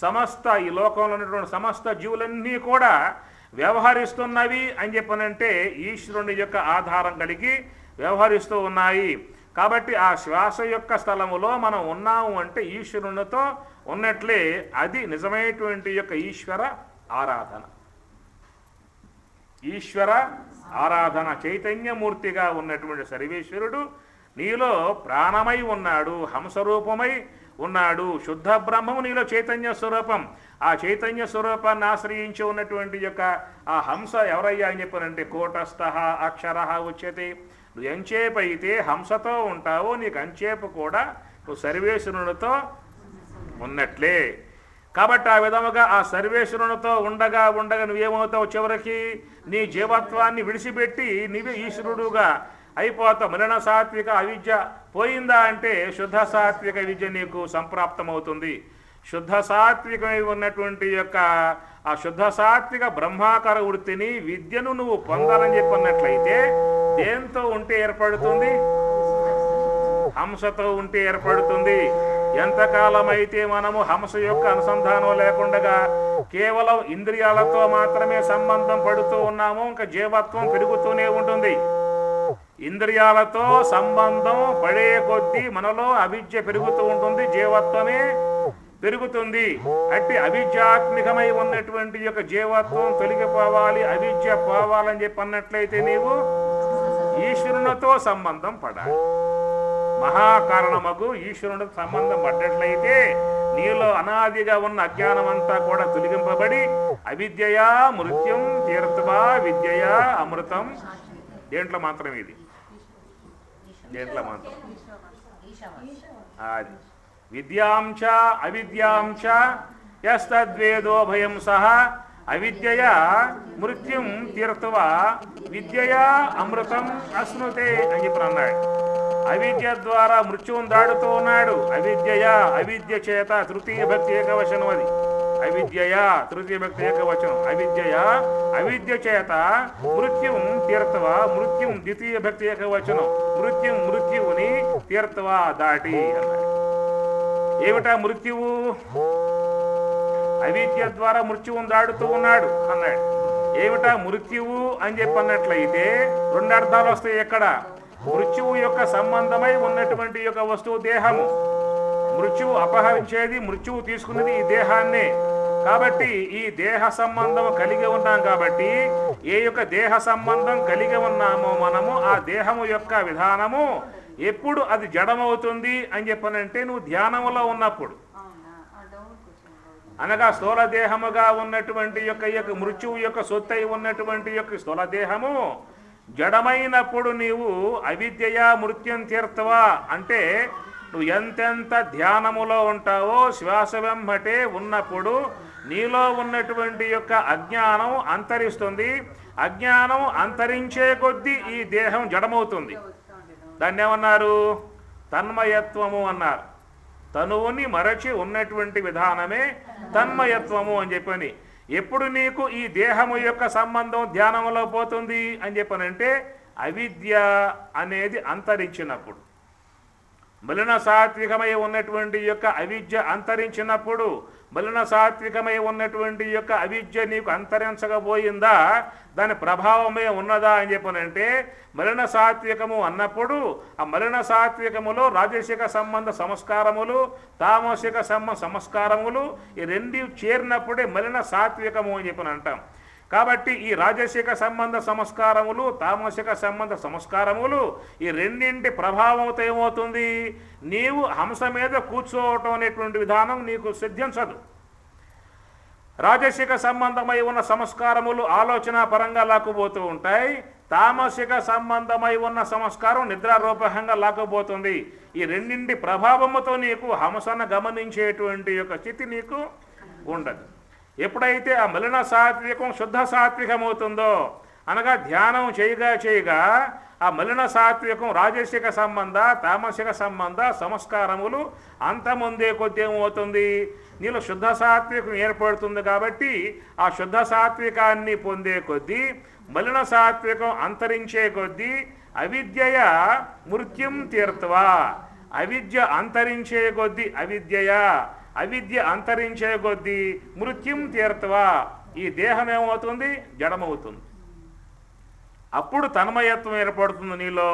సమస్త ఈ లోకంలో ఉన్నటువంటి సమస్త జీవులన్నీ కూడా వ్యవహరిస్తున్నవి అని చెప్పనంటే ఈశ్వరుని యొక్క ఆధారం కలిగి వ్యవహరిస్తూ ఉన్నాయి. కాబట్టి ఆ శ్వాస యొక్క స్థలములో మనం ఉన్నాము అంటే ఈశ్వరునితో ఉన్నట్లే. అది నిజమైనటువంటి యొక్క ఈశ్వర ఆరాధన. ఈశ్వర ఆరాధన. చైతన్యమూర్తిగా ఉన్నటువంటి సర్వేశ్వరుడు నీలో ప్రాణమై ఉన్నాడు, హంసరూపమై ఉన్నాడు. శుద్ధ బ్రహ్మము నీలో చైతన్య స్వరూపం. ఆ చైతన్య స్వరూపాన్ని ఆశ్రయించి ఉన్నటువంటి యొక్క ఆ హంస ఎవరయ్యా అని చెప్పానంటే కూటస్థః అక్షరః ఉచ్యతే. నువ్వు ఎంచేపు అయితే హంసతో ఉంటావో నీకు అంచేపు కూడా నువ్వు సర్వేశ్వరునితో ఉన్నట్లే. కాబట్టి ఆ విధముగా ఆ సర్వేశ్వరునితో ఉండగా ఉండగా నువ్వేమవుతావు? చివరికి నీ జీవత్వాన్ని విడిచిపెట్టి నీవే ఈశ్వరుడుగా అయిపోతావు. మలిన సాత్విక అవిద్య పోయిందా అంటే శుద్ధ సాత్విక విద్య నీకు సంప్రాప్తమవుతుంది. శుద్ధ సాత్వికమై ఉన్నటువంటి యొక్క ఆ శుద్ధ సాత్విక బ్రహ్మాకార వృత్తిని విద్యను నువ్వు పొందాలని చెప్పినట్లయితే దేంతో ఉంటే ఏర్పడుతుంది? హంసతో ఉంటే ఏర్పడుతుంది. ఎంతకాలమైతే మనము హంస యొక్క అనుసంధానం లేకుండా కేవలం ఇంద్రియాలతో మాత్రమే సంబంధం పడుతూ ఉన్నామో ఇంకా జీవత్వం పెరుగుతూనే ఉంటుంది. ఇంద్రియాలతో సంబంధం పడే కొద్దీ మనలో అవిద్య పెరుగుతూ ఉంటుంది, జీవత్వమే పెరుగుతుంది. అట్టి అవిద్యాత్మికమై ఉన్నటువంటి యొక్క జీవత్వం తొలగిపోవాలి, అవిద్య పోవాలని చెప్పి అన్నట్లయితే నీవు ఈశ్వరునితో సంబంధం పడాలి. మహాకారణమగు ఈశ్వరునితో సంబంధం పడ్డట్లయితే నీలో అనాదిగా ఉన్న అజ్ఞానం అంతా కూడా తొలగింపబడి అవిద్యయా మృత్యుం తీర్థవా విద్యయా అమృతం. దేంట్లో మాత్రం ఇది? దేంట్లో మాత్రం? అది విద్యాంచ అవిద్యాంచ యస్తద్వేదో భయం సహ అవిద్యయా మృత్యుం తీర్థవా విద్యయా అమృతం అశ్నుతే అని చెప్పి అన్నాడు. అవిద్య ద్వారా మృత్యువును దాడుతూ ఉన్నాడు. అవిద్యయా, అవిద్య చేత తృతీయ భక్తి ఏకవచనం. అది అవిద్యయా తృతీయ భక్తి ఏకవచనం. అవిద్యయా అవిద్య చేత మృత్యుం తీర్థవా, మృత్యుం ద్వితీయ భక్తి ఏకవచనం. మృత్యుం మృత్యువుని తీర్థవా దాటి అన్నాడు. ఏమిటా మృత్యువు? అవిద్య ద్వారా మృత్యువును దాడుతూ ఉన్నాడు అన్నాడు. ఏమిటా మృత్యువు అని చెప్పన్నట్లయితే రెండు అర్థాలు వస్తాయి. ఎక్కడ? మృత్యువు యొక్క సంబంధమై ఉన్నటువంటి యొక్క వస్తువు దేహము. మృత్యువు అపహరించేది, మృత్యువు తీసుకున్నది ఈ దేహాన్నే. కాబట్టి ఈ దేహ సంబంధం కలిగి ఉన్నాం. కాబట్టి ఏ యొక్క దేహ సంబంధం కలిగి ఉన్నామో మనము ఆ దేహము యొక్క విధానము ఎప్పుడు అది జడమవుతుంది అని చెప్పనంటే నువ్వు ధ్యానములో ఉన్నప్పుడు. అనగా స్థూల దేహముగా ఉన్నటువంటి యొక్క మృత్యువు యొక్క సొత్తై ఉన్నటువంటి యొక్క స్థూల దేహము జడమైనప్పుడు నీవు అవిద్యయా మృత్యుం తీర్థవా అంటే నువ్వు ఎంతెంత ధ్యానములో ఉంటావో శ్వాస వెంబటే ఉన్నప్పుడు నీలో ఉన్నటువంటి యొక్క అజ్ఞానం అంతరిస్తుంది. అజ్ఞానం అంతరించే కొద్దీ ఈ దేహం జడమవుతుంది. దాన్ని ఏమన్నారు? తన్మయత్వము అన్నారు. తనువుని మరచి ఉన్నటువంటి విధానమే తన్మయత్వము అని చెప్పని. ఎప్పుడు నీకు ఈ దేహము యొక్క సంబంధం ధ్యానంలో పోతుంది అని చెప్పనంటే అవిద్య అనేది అంతరించినప్పుడు. మలిన సాత్వికమై ఉన్నటువంటి యొక్క అవిద్య అంతరించినప్పుడు, మలిన సాత్వికమై ఉన్నటువంటి యొక్క అవిద్య నీకు అంతరించకపోయిందా, దాని ప్రభావమే ఉన్నదా అని చెప్పనంటే మలిన సాత్వికము అన్నప్పుడు ఆ మలిన సాత్వికములో రాజసిక సంబంధ సంస్కారములు, తామసిక సంస్కారములు ఈ రెండు చేరినప్పుడే మలిన సాత్వికము అని చెప్పని అంటాం. కాబట్టి ఈ రాజసిక సంబంధ సంస్కారములు, తామసిక సంబంధ సంస్కారములు ఈ రెండింటి ప్రభావంతో ఏమవుతుంది? నీవు హంస మీద కూర్చోవటం అనేటువంటి విధానం నీకు సిద్ధించదు. రాజసిక సంబంధమై ఉన్న సంస్కారములు ఆలోచన పరంగా లాక్కుపోతూ ఉంటాయి. తామసిక సంబంధమై ఉన్న సంస్కారం నిద్రారూపకంగా లాక్కుపోతుంది. ఈ రెండింటి ప్రభావముతో నీకు హంసను గమనించేటువంటి యొక్క స్థితి నీకు ఉండదు. ఎప్పుడైతే ఆ మలిన సాత్వికం శుద్ధ సాత్వికమవుతుందో, అనగా ధ్యానం చేయగా ఆ మలిన సాత్వికం రాజసిక సంబంధ తామసిక సంబంధ సంస్కారములు అంతముందే కొద్ది ఏమవుతుంది, నీలో శుద్ధ సాత్వికం ఏర్పడుతుంది. కాబట్టి ఆ శుద్ధ సాత్వికాన్ని పొందే కొద్దీ మలిన సాత్వికం అంతరించే కొద్దీ అవిద్యయ మృత్యుం తీర్త్వా, అవిద్య అంతరించే కొద్దీ అవిద్య అంతరించే కొద్దీ మృత్యుం తీర్త్వా, ఈ దేహం ఏమవుతుంది, జడమవుతుంది. అప్పుడు తన్మయత్వం ఏర్పడుతుంది నీలో.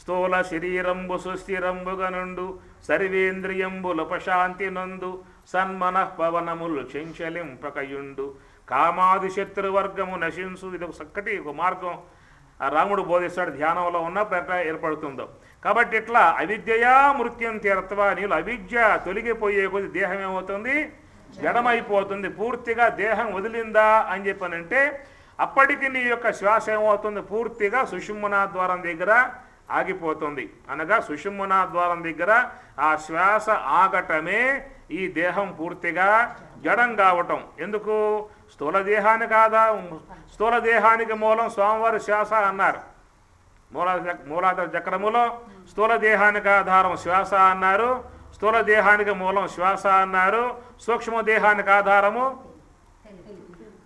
స్థూల శరీరంబు సుస్థిరంబుగా నుండు సర్వేంద్రియంబులు ప్రశాంతి నందు సన్మనః పవనములు చెంచలింపకయుండు కామాది శత్రువర్గము నశించు. ఇది ఒక చక్కటి ఒక మార్గం రాముడు బోధిస్తాడు. ధ్యానంలో ఉన్నప్పుడు ఎట్లా ఏర్పడుతుందో. కాబట్టి ఇట్లా అవిద్యయా మృత్యుం తీర్త్వా, నీళ్ళు అవిద్య తొలగిపోయే కొద్ది దేహం ఏమవుతుంది, జడమైపోతుంది. పూర్తిగా దేహం వదిలిందా అని చెప్పనంటే అప్పటికి నీ యొక్క శ్వాస ఏమవుతుంది, పూర్తిగా సుషుమ్నా ద్వారం దగ్గర ఆగిపోతుంది. అనగా సుషుమ్నా ద్వారం దగ్గర ఆ శ్వాస ఆగటమే ఈ దేహం పూర్తిగా జడం కావటం. ఎందుకు, స్థూల దేహానికి మూలం స్వామివారి శ్వాస అన్నారు. మూలాధార చక్రములో స్థూల దేహానికి ఆధారం శ్వాస అన్నారు, స్థూల దేహానికి మూలం శ్వాస అన్నారు, సూక్ష్మ దేహానికి ఆధారము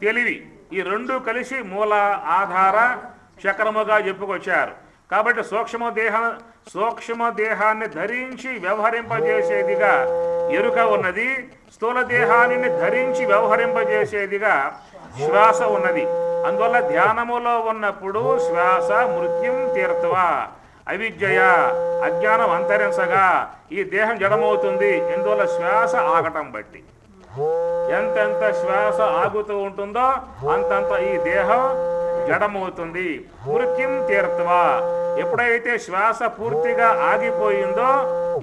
తెలివి. ఈ రెండు కలిసి మూల ఆధార చక్రముగా చెప్పుకొచ్చారు. కాబట్టి సూక్ష్మ దేహాన్ని ధరించి వ్యవహరింపజేసేదిగా ఎరుక ఉన్నది, స్థూల దేహాన్ని ధరించి వ్యవహరింపజేసేదిగా శ్వాస ఉన్నది. అందువల్ల ధ్యానములో ఉన్నప్పుడు శ్వాస మృత్యుం తీర్త్వా, అవిద్యయ అజ్ఞానం అంతరించగా ఈ దేహం జడమవుతుంది. ఎందువల్ల శ్వాస ఆగటం బట్టి. ఎంతెంత శ్వాస ఆగుతూ ఉంటుందో అంతంత ఈ దేహం జడమవుతుంది. మృత్యుం తీర్త్వా, ఎప్పుడైతే శ్వాస పూర్తిగా ఆగిపోయిందో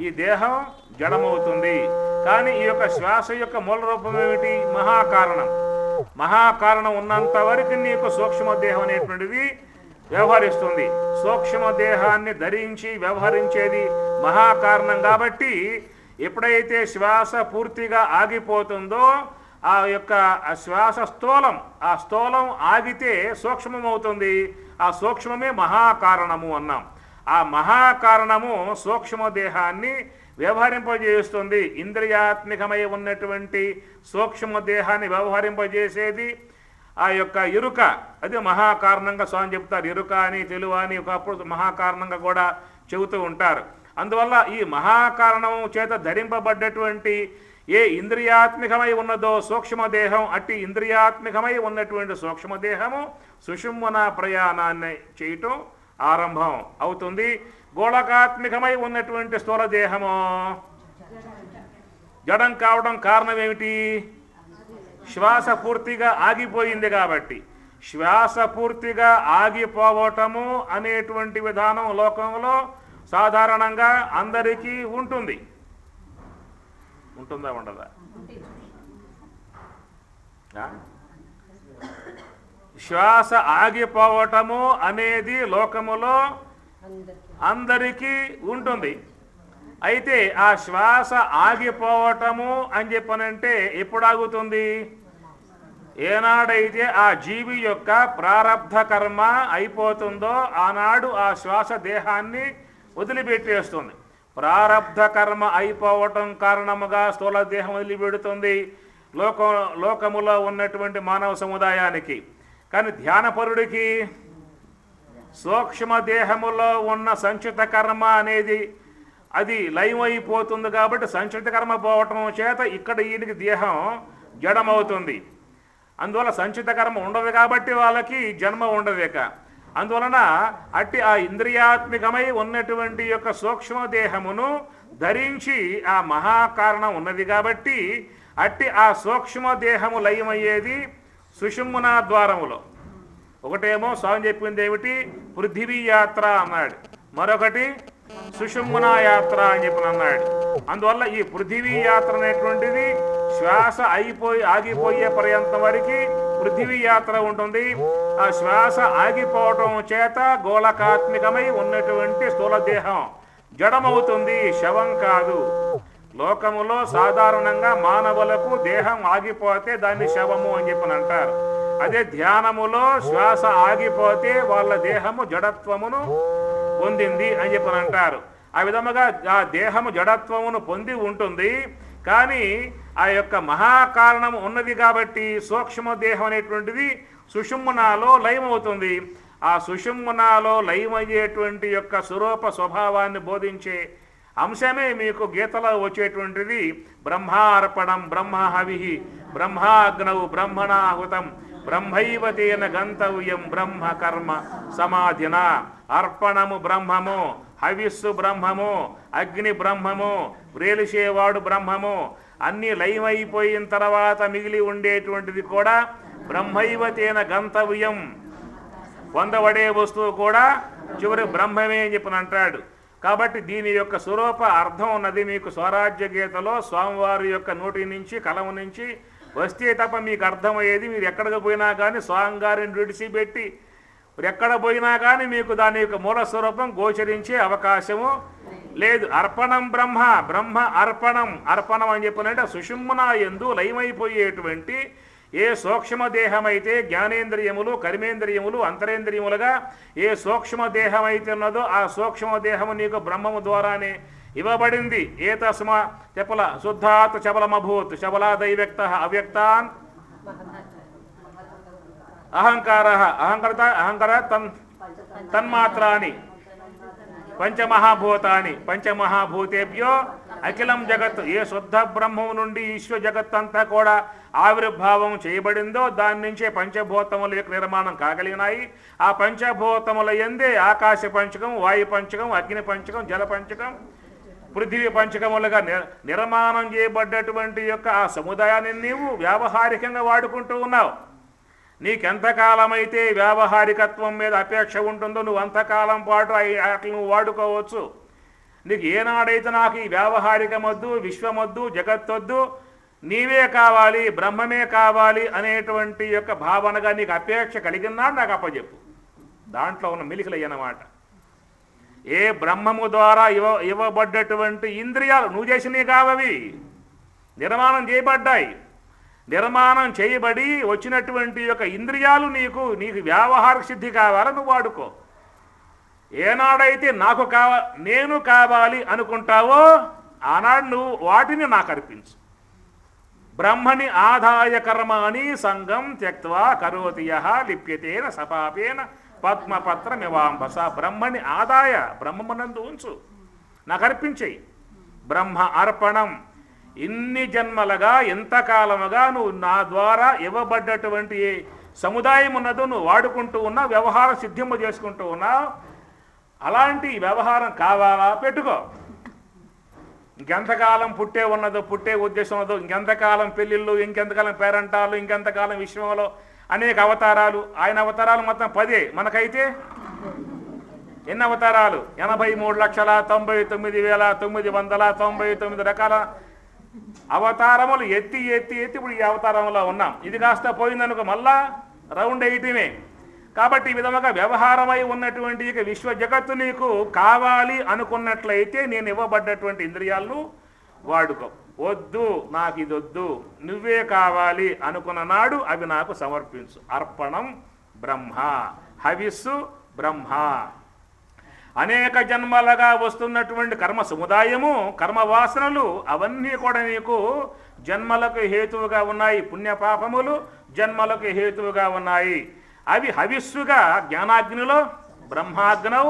ఈ దేహం జడమవుతుంది. కానీ ఈ యొక్క శ్వాస యొక్క మూల రూపం ఏమిటి, మహాకారణం. మహాకారణం ఉన్నంత వరకు నీకు సూక్ష్మదేహం అనేటువంటిది వ్యవహరిస్తుంది. సూక్ష్మదేహాన్ని ధరించి వ్యవహరించేది మహాకారణం. కాబట్టి ఎప్పుడైతే శ్వాస పూర్తిగా ఆగిపోతుందో ఆ యొక్క శ్వాస స్థూలం, ఆ స్థూలం ఆగితే సూక్ష్మమవుతుంది. ఆ సూక్ష్మమే మహాకారణము అన్నాం. ఆ మహాకారణము సూక్ష్మదేహాన్ని వ్యవహరింపజేస్తుంది. ఇంద్రియాత్మికమై ఉన్నటువంటి సూక్ష్మదేహాన్ని వ్యవహరింపజేసేది ఆ యొక్క ఎరుక. అది మహాకారణంగా స్వామి చెప్తారు. ఎరుక అని తెలుగు అని ఒకప్పుడు మహాకారణంగా కూడా చెబుతూ ఉంటారు. అందువల్ల ఈ మహాకారణం చేత ధరింపబడ్డటువంటి ఏ ఇంద్రియాత్మికమై ఉన్నదో సూక్ష్మదేహం, అట్టి ఇంద్రియాత్మికమై ఉన్నటువంటి సూక్ష్మదేహము సుషుమ్నా ప్రయాణాన్ని చేయటం ఆరంభం అవుతుంది. గోళకాత్మికమై ఉన్నటువంటి స్థూల దేహము జడం కావడం కారణం ఏమిటి, శ్వాస పూర్తిగా ఆగిపోయింది. కాబట్టి శ్వాస పూర్తిగా ఆగిపోవటము అనేటువంటి విధానం లోకంలో సాధారణంగా అందరికీ ఉంటుంది. ఉంటుందా ఉండదా? శ్వాస ఆగిపోవటము అనేది లోకములో అందరికీ ఉంటుంది. అయితే ఆ శ్వాస ఆగిపోవటము అని చెప్పనంటే ఎప్పుడు ఆగుతుంది, ఏనాడైతే ఆ జీవి యొక్క ప్రారబ్ధ కర్మ అయిపోతుందో ఆనాడు ఆ శ్వాస దేహాన్ని వదిలిపెట్టేస్తుంది. ప్రారబ్ధ కర్మ అయిపోవటం కారణముగా స్థూల దేహం వదిలిపెడుతుంది లోకములో ఉన్నటువంటి మానవ సముదాయానికి. కానీ ధ్యానపరుడికి సూక్ష్మదేహములో ఉన్న సంచిత కర్మ అనేది అది లయమైపోతుంది. కాబట్టి సంచిత కర్మ పోవటం చేత ఇక్కడ ఈయనకి దేహం జడమవుతుంది. అందువల్ల సంచిత కర్మ ఉండదు కాబట్టి వాళ్ళకి జన్మ ఉండదేక. అందువలన అట్టి ఆ ఇంద్రియాత్మికమై ఉన్నటువంటి యొక్క సూక్ష్మదేహమును ధరించి ఆ మహాకారణం ఉన్నది. కాబట్టి అట్టి ఆ సూక్ష్మదేహము లయమయ్యేది సుషుమ్నా ద్వారములో. ఒకటేమో స్వామి చెప్పింది ఏమిటి, పృథివీ యాత్ర అన్నాడు, మరొకటి సుషుమ్నా యాత్ర అని చెప్పి అన్నాడు. అందువల్ల ఈ పృథివీ యాత్ర అనేటువంటిది శ్వాస ఆగిపోయే పర్యంతం వరకు పృథివీ యాత్ర ఉంటుంది. ఆ శ్వాస ఆగిపోవటం చేత గోళకాత్మికమై ఉన్నటువంటి స్థూల దేహం జడమవుతుంది, శవం కాదు. లోకములో సాధారణంగా మానవులకు దేహం ఆగిపోతే దాన్ని శవము అని చెప్పని అంటారు. అదే ధ్యానములో శ్వాస ఆగిపోతే వాళ్ళ దేహము జడత్వమును పొందింది అని చెప్పని అంటారు. ఆ విధముగా ఆ దేహము జడత్వమును పొంది ఉంటుంది. కానీ ఆ యొక్క మహాకారణం ఉన్నది కాబట్టి సూక్ష్మదేహం అనేటువంటిది సుషుమ్నాలో లయమవుతుంది. ఆ సుషుమ్నాలో లయమయ్యేటువంటి యొక్క స్వరూప స్వభావాన్ని బోధించే అంశమే మీకు గీతలో వచ్చేటువంటిది బ్రహ్మార్పణం, బ్రహ్మహవి, బ్రహ్మాగ్నౌ బ్రహ్మణాహుతం, బ్రహ్మైవతేన గంతవ్యం బ్రహ్మ కర్మ సమాధిన. అర్పణము బ్రహ్మము, హవిస్సు బ్రహ్మము, అగ్ని బ్రహ్మము, వ్రేలిసేవాడు బ్రహ్మము. అన్నీ లయమైపోయిన తర్వాత మిగిలి ఉండేటువంటిది కూడా బ్రహ్మైవతేన గంతవ్యం. పొందబడే వస్తువు కూడా చివరి బ్రహ్మమే అని చెప్పని అంటాడు. కాబట్టి దీని యొక్క స్వరూప అర్థం ఉన్నది మీకు స్వరాజ్య గీతలో స్వామివారి యొక్క నోటి నుంచి కలం నుంచి వస్తే తప్ప మీకు అర్థమయ్యేది. మీరు ఎక్కడికి పోయినా కానీ స్వామివారిని విడిచిపెట్టి ఎక్కడ పోయినా కానీ మీకు దాని యొక్క మూల స్వరూపం గోచరించే అవకాశము లేదు. అర్పణం బ్రహ్మ, బ్రహ్మ అర్పణం. అర్పణం అని చెప్పినంటే సుషుమ్నా యందు లయమైపోయేటువంటి ఏ సూక్ష్మదేహమైతే జ్ఞానేంద్రియములు, కర్మేంద్రియములు, అంతరేంద్రియములుగా ఏ సూక్ష్మదేహమైతే ఉన్నదో ఆ సూక్ష్మదేహము నీకు బ్రహ్మము ద్వారానే ఇవ్వబడింది. ఏ తస్మా చెప్పల శుద్ధాత్ చబలమభూత్ శబలాదైవ్యక్త అవ్యక్తాన్ అహంకార తన్మాత్రాని పంచమహాభూతాని పంచమహాభూతేభ్యో అఖిలం జగత్. ఏ శుద్ధ బ్రహ్మము నుండి ఈశ్వ జగత్తంతా కూడా ఆవిర్భావం చేయబడిందో దాని నుంచే పంచభూతముల యొక్క నిర్మాణం కాగలిగినాయి. ఆ పంచభూతముల యందే ఆకాశ పంచకం, వాయు పంచకం, అగ్ని పంచకం, జల పంచకం, పృథివీ పంచకములుగా నిర్మాణం చేయబడ్డటువంటి యొక్క ఆ సముదాయాన్ని నీవు వ్యావహారికంగా వాడుకుంటూ ఉన్నావు. నీకెంతకాలమైతే వ్యావహారికత్వం మీద అపేక్ష ఉంటుందో నువ్వు అంతకాలం పాటు వాటిని నువ్వు వాడుకోవచ్చు. నీకు ఏనాడైతే నాకు ఈ వ్యావహారికమొద్దు, విశ్వమొద్దు, జగత్తొద్దు, నీవే కావాలి, బ్రహ్మమే కావాలి అనేటువంటి యొక్క భావనగా నీకు అపేక్ష కలిగినాడు నాకు అప్పచెప్పు. దాంట్లో ఉన్న మెలికలయ్యన్నమాట. ఏ బ్రహ్మము ద్వారా ఇవ్వబడ్డటువంటి ఇంద్రియాలు నువ్వు చేసినవి కావవి, నిర్మాణం చేయబడ్డాయి. నిర్మాణం చేయబడి వచ్చినటువంటి యొక్క ఇంద్రియాలు నీకు వ్యావహారిక సిద్ధి కావాలని నువ్వు వాడుకో. ఏనాడైతే నేను కావాలి అనుకుంటావో ఆనాడు నువ్వు వాటిని నాకు అర్పించు. బ్రహ్మని ఆదాయ కర్మాణి సంగం త్యక్త్వా కరోతి యః లిప్యతేన సపాపేన పద్మపత్రమివాంబస. బ్రహ్మని ఆదాయ బ్రహ్మమునందు ఉంచు, నాకు అర్పించేయి. బ్రహ్మ అర్పణం. ఇన్ని జన్మలుగా ఎంతకాలముగా నువ్వు నా ద్వారా ఇవ్వబడ్డటువంటి ఏ సముదాయం ఉన్నదో నువ్వు వాడుకుంటూ ఉన్నావు, వ్యవహారం సిద్ధింప చేసుకుంటూ ఉన్నావు. అలాంటి వ్యవహారం కావాలా పెట్టుకో. ఇంకెంతకాలం పుట్టే ఉద్దేశం ఉన్నదో, ఇంకెంతకాలం పెళ్ళిళ్ళు, ఇంకెంతకాలం పేరంటాలు, ఇంకెంతకాలం విశ్వంలో అనేక అవతారాలు. ఆయన అవతారాలు మొత్తం 10. మనకైతే ఎన్ని అవతారాలు? 83,99,999 రకాల అవతారములు ఎత్తి ఇప్పుడు ఈ అవతారంలో ఉన్నాం. ఇది కాస్త పోయిందనుకో మళ్ళా రౌండ్ వేయటమే. కాబట్టి ఈ విధముగా వ్యవహారమై ఉన్నటువంటి ఇక విశ్వ జగత్తు నీకు కావాలి అనుకున్నట్లయితే నేను ఇవ్వబడ్డటువంటి ఇంద్రియాలను వాడుకో. వద్దు, నాకు ఇది వద్దు, నువ్వే కావాలి అనుకున్న నాడు అవి నాకు సమర్పించు. అర్పణం బ్రహ్మ, హవిస్సు బ్రహ్మ. అనేక జన్మలుగా వస్తున్నటువంటి కర్మ సముదాయము, కర్మ వాసనలు అవన్నీ కూడా నీకు జన్మలకు హేతువుగా ఉన్నాయి. పుణ్యపాపములు జన్మలకు హేతువుగా ఉన్నాయి. అవి హవిస్సుగా జ్ఞానాగ్నిలో బ్రహ్మాగ్నౌ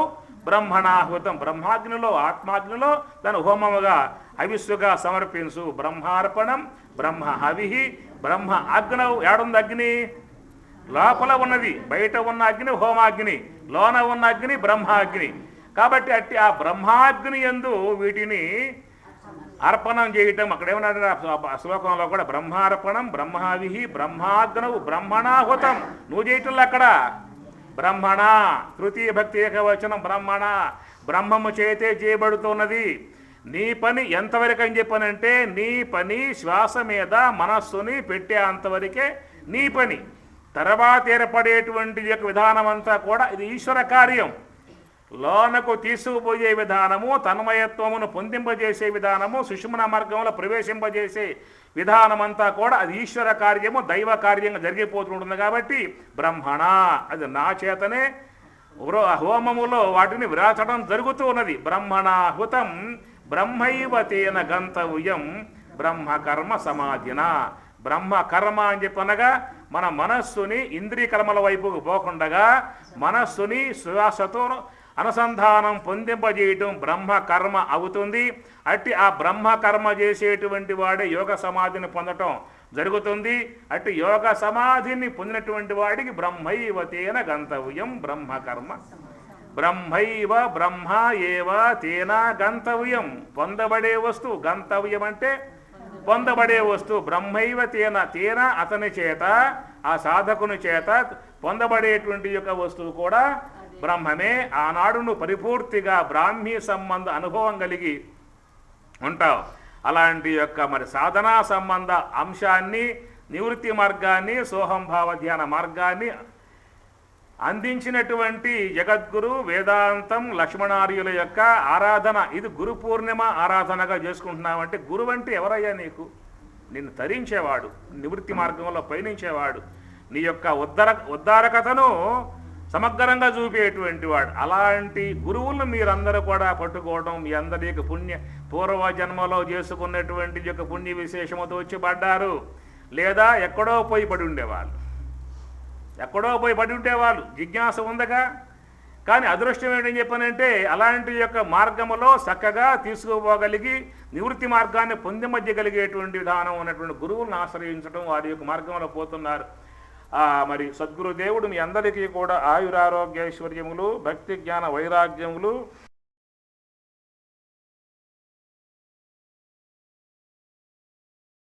బ్రహ్మణాహుతం, బ్రహ్మాగ్నిలో ఆత్మాగ్నిలో దాని హోమముగా హవిస్సుగా సమర్పించు. బ్రహ్మార్పణం బ్రహ్మ హవి బ్రహ్మ అగ్నౌ. ఏడుంది అగ్ని? లోపల ఉన్నది. బయట ఉన్న అగ్ని హోమాగ్ని, లోన ఉన్న అగ్ని బ్రహ్మాగ్ని. కాబట్టి అట్టి ఆ బ్రహ్మాగ్ని యందు వీటిని అర్పణం చేయటం. అక్కడ ఏమన్నాడు శ్లోకంలో కూడా బ్రహ్మార్పణం బ్రహ్మావిహి బ్రహ్మాగ్నవు బ్రహ్మణాహుతం. నువ్వు చేయటంలో అక్కడ బ్రహ్మణ, తృతీయ భక్తి ఏకవచనం బ్రహ్మణ. బ్రహ్మము చేతే చేయబడుతున్నది. నీ పని ఎంతవరకు అని చెప్పనంటే, నీ పని శ్వాస మీద మనస్సుని పెట్టే అంతవరకే నీ పని. తర్వాత ఏర్పడేటువంటి యొక్క విధానం అంతా కూడా ఇది ఈశ్వర కార్యం. లోనకు తీసుకుపోయే విధానము, తన్మయత్వమును పొందింపజేసే విధానము, సుషుమ్న మార్గంలో ప్రవేశింపజేసే విధానమంతా కూడా అది ఈశ్వర కార్యము, దైవ కార్యంగా జరిగిపోతుంటుంది. కాబట్టి బ్రహ్మణ, అది నా చేతనే హోమములో వాటిని విరాచడం జరుగుతూ ఉన్నది. బ్రహ్మణ హుతం బ్రహ్మైవ తేన గంతవ్యం బ్రహ్మకర్మ సమాధిన. బ్రహ్మకర్మ అని చెప్పనగా మన మనస్సుని ఇంద్రియ కర్మల వైపుకు పోకుండగా మనస్సుని శ్వాసతో అనుసంధానం పొందింపజేయటం బ్రహ్మకర్మ అవుతుంది. అట్టి ఆ బ్రహ్మకర్మ చేసేటువంటి వాడే యోగ సమాధిని పొందటం జరుగుతుంది. అట్టి యోగ సమాధిని పొందినటువంటి వాడికి బ్రహ్మైవ తేన గంతవ్యం బ్రహ్మకర్మ. బ్రహ్మైవ బ్రహ్మ ఏవ తేన గంతవ్యం, పొందబడే వస్తువు. గంతవ్యం అంటే పొందబడే వస్తువు. బ్రహ్మైవ తేన, తేన అతని చేత, ఆ సాధకుని చేత పొందబడేటువంటి యొక్క వస్తువు కూడా బ్రహ్మమే. ఆనాడు నువ్వు పరిపూర్తిగా బ్రాహ్మీ సంబంధ అనుభవం కలిగి ఉంటావు. అలాంటి యొక్క మరి సాధనా సంబంధ అంశాన్ని, నివృత్తి మార్గాన్ని, సోహంభావ ధ్యాన మార్గాన్ని అందించినటువంటి జగద్గురు వేదాంతం లక్ష్మణార్యుల యొక్క ఆరాధన. ఇది గురు పూర్ణిమ ఆరాధనగా చేసుకుంటున్నామంటే, గురువు అంటే ఎవరయ్యా నీకు? నిన్ను తరించేవాడు, నివృత్తి మార్గంలో పయనించేవాడు, నీ యొక్క ఉద్ధారకతను సమగ్రంగా చూపేటువంటి వాడు. అలాంటి గురువులను మీరందరూ కూడా పట్టుకోవడం, మీ అందరికి పూర్వ జన్మలో చేసుకున్నటువంటి యొక్క పుణ్య విశేషముతో వచ్చి పడ్డారు. లేదా ఎక్కడో పోయి పడి ఉండేవాళ్ళు, ఎక్కడో పోయి పడి ఉండేవాళ్ళు. జిజ్ఞాస ఉందగా. కానీ అదృష్టం ఏంటని చెప్పనంటే, అలాంటి యొక్క మార్గములో చక్కగా తీసుకుపోగలిగి నివృత్తి మార్గాన్ని పొందిమధ్యగలిగేటువంటి విధానం ఉన్నటువంటి గురువులను ఆశ్రయించడం, వారి యొక్క మార్గంలో పోతున్నారు. మరి సద్గురుదేవుడు మీ అందరికీ కూడా ఆయురారోగ్య ఐశ్వర్యములు, భక్తి జ్ఞాన వైరాగ్యములు